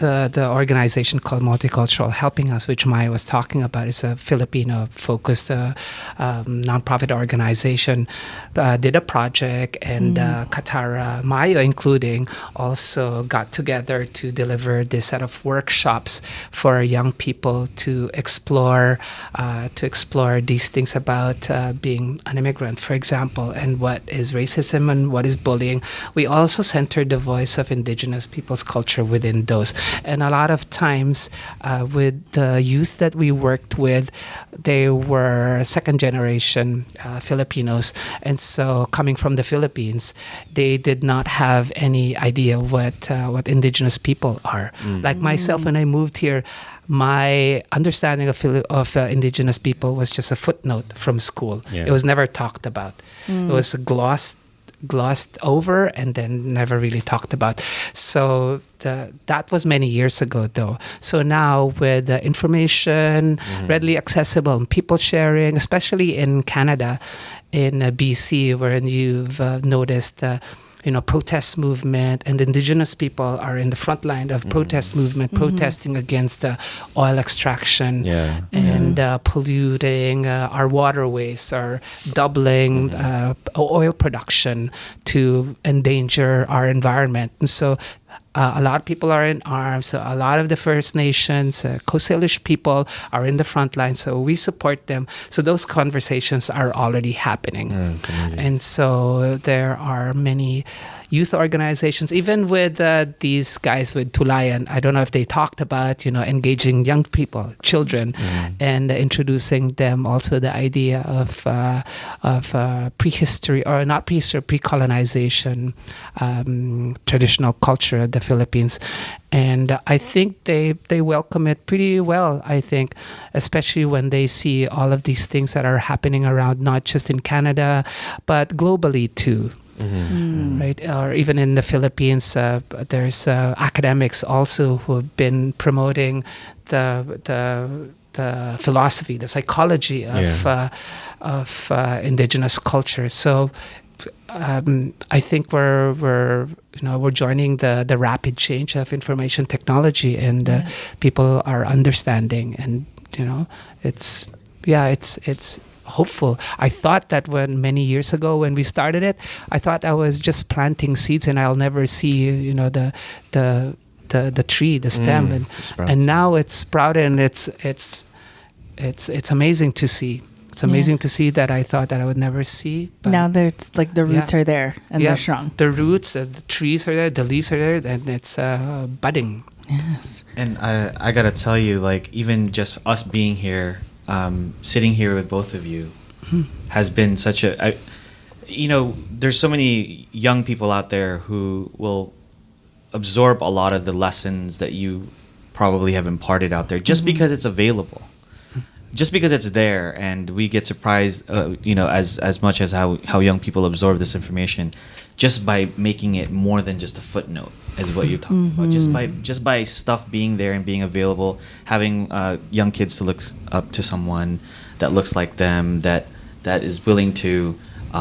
The organization called Multicultural Helping Us, which Mayo was talking about, is a Filipino-focused nonprofit organization, did a project, and Kathara, Mayo including, also got together to deliver this set of workshops for young people to explore these things about being an immigrant, for example, and what is racism and what is bullying. We also centered the voice of indigenous people's culture within those. And a lot of times with the youth that we worked with, they were second generation Filipinos. And so coming from the Philippines, they did not have any idea what indigenous people are. Like myself, when I moved here, my understanding of indigenous people was just a footnote from school. Yeah. It was never talked about. It was glossed over and then never really talked about. So that was many years ago, though. So now with the information readily accessible and people sharing, especially in Canada, in BC, wherein you've noticed protest movement, and indigenous people are in the front line of protest movement, protesting against oil extraction and polluting our waterways, or doubling oil production to endanger our environment. And so a lot of people are in arms. A lot of the First Nations, Coast Salish people are in the front line. So we support them. So those conversations are already happening. And so there are many youth organizations, even with these guys with Tulayan. I don't know if they talked about, engaging young people, children, and introducing them also the idea of prehistory, or not prehistory, pre-colonization, traditional culture of the Philippines. And I think they welcome it pretty well, I think, especially when they see all of these things that are happening around, not just in Canada, but globally too. Right? Or even in the Philippines, there's academics also who have been promoting the philosophy, the psychology of indigenous culture. So I think we're joining the rapid change of information technology, and people are understanding, and it's hopeful. I thought that many years ago when we started it, I thought I was just planting seeds and I'll never see the tree, the stem, and now it's sprouted, and it's amazing to see. It's amazing to see that I thought that I would never see. But Now there's like the roots are there and they're strong. The roots, the trees are there, the leaves are there, and it's budding. Yes. And I gotta tell you, like, even just us being here, sitting here with both of you, has been such a. There's so many young people out there who will absorb a lot of the lessons that you probably have imparted out there, just because it's available. Just because it's there, and we get surprised, as much as how young people absorb this information, just by making it more than just a footnote, is what you're talking about. Just by stuff being there and being available, having young kids to look up to someone that looks like them, that is willing to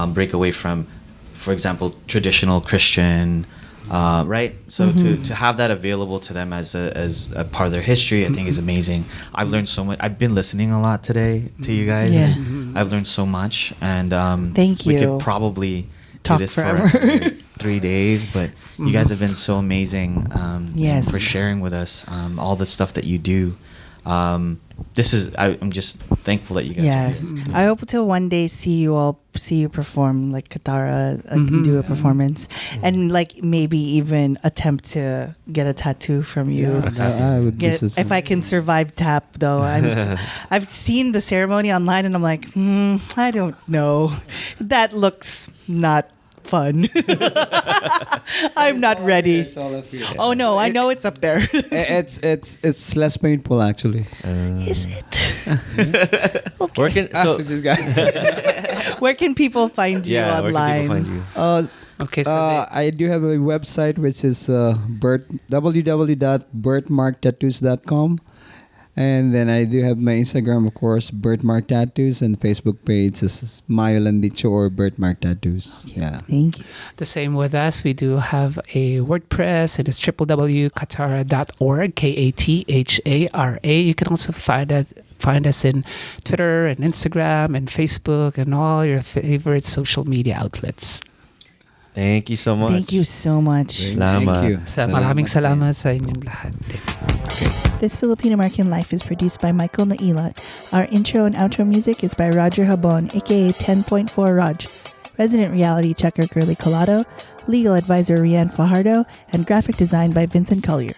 break away from, for example, traditional Christian. Right, so to have that available to them as a part of their history, I think is amazing. I've learned so much. I've been listening a lot today to you guys. Yeah. And I've learned so much, and Thank we you. could probably Talk do this forever. for 3 days, but you guys have been so amazing. Yes. and for sharing with us all the stuff that you do. I'm just thankful that you guys Yes. are here. I hope to one day see you perform like Kathara, do a performance, and like maybe even attempt to get a tattoo from you. I would If I can survive tap, though, I've seen the ceremony online, and I'm like, I don't know. That looks not fun. I'm not ready. It's all up here. Oh no, I know it's up there. It's less painful actually. Is it? Where can Ask this guy. Where can people find you where online? can people find you? Okay, so I do have a website which is www.birthmarktattoos.com, and then I do have my Instagram, of course, Birthmark Tattoos, and Facebook page is Mayo, Landicho, or Birthmark Tattoos. Yeah. Thank you. the same with us. We do have a WordPress. It is www.kathara.org, Kathara. You can also find us in Twitter and Instagram and Facebook and all your favorite social media outlets. Thank you so much. Thank you so much. Salamat. Thank you. Maraming salamat sa inyong lahat. This Filipino American Life is produced by Michael Nailat. Our intro and outro music is by Roger Habon, aka 10.4 Raj. Resident reality checker Girly Colado, legal advisor Rian Fajardo, and graphic design by Vincent Collyer.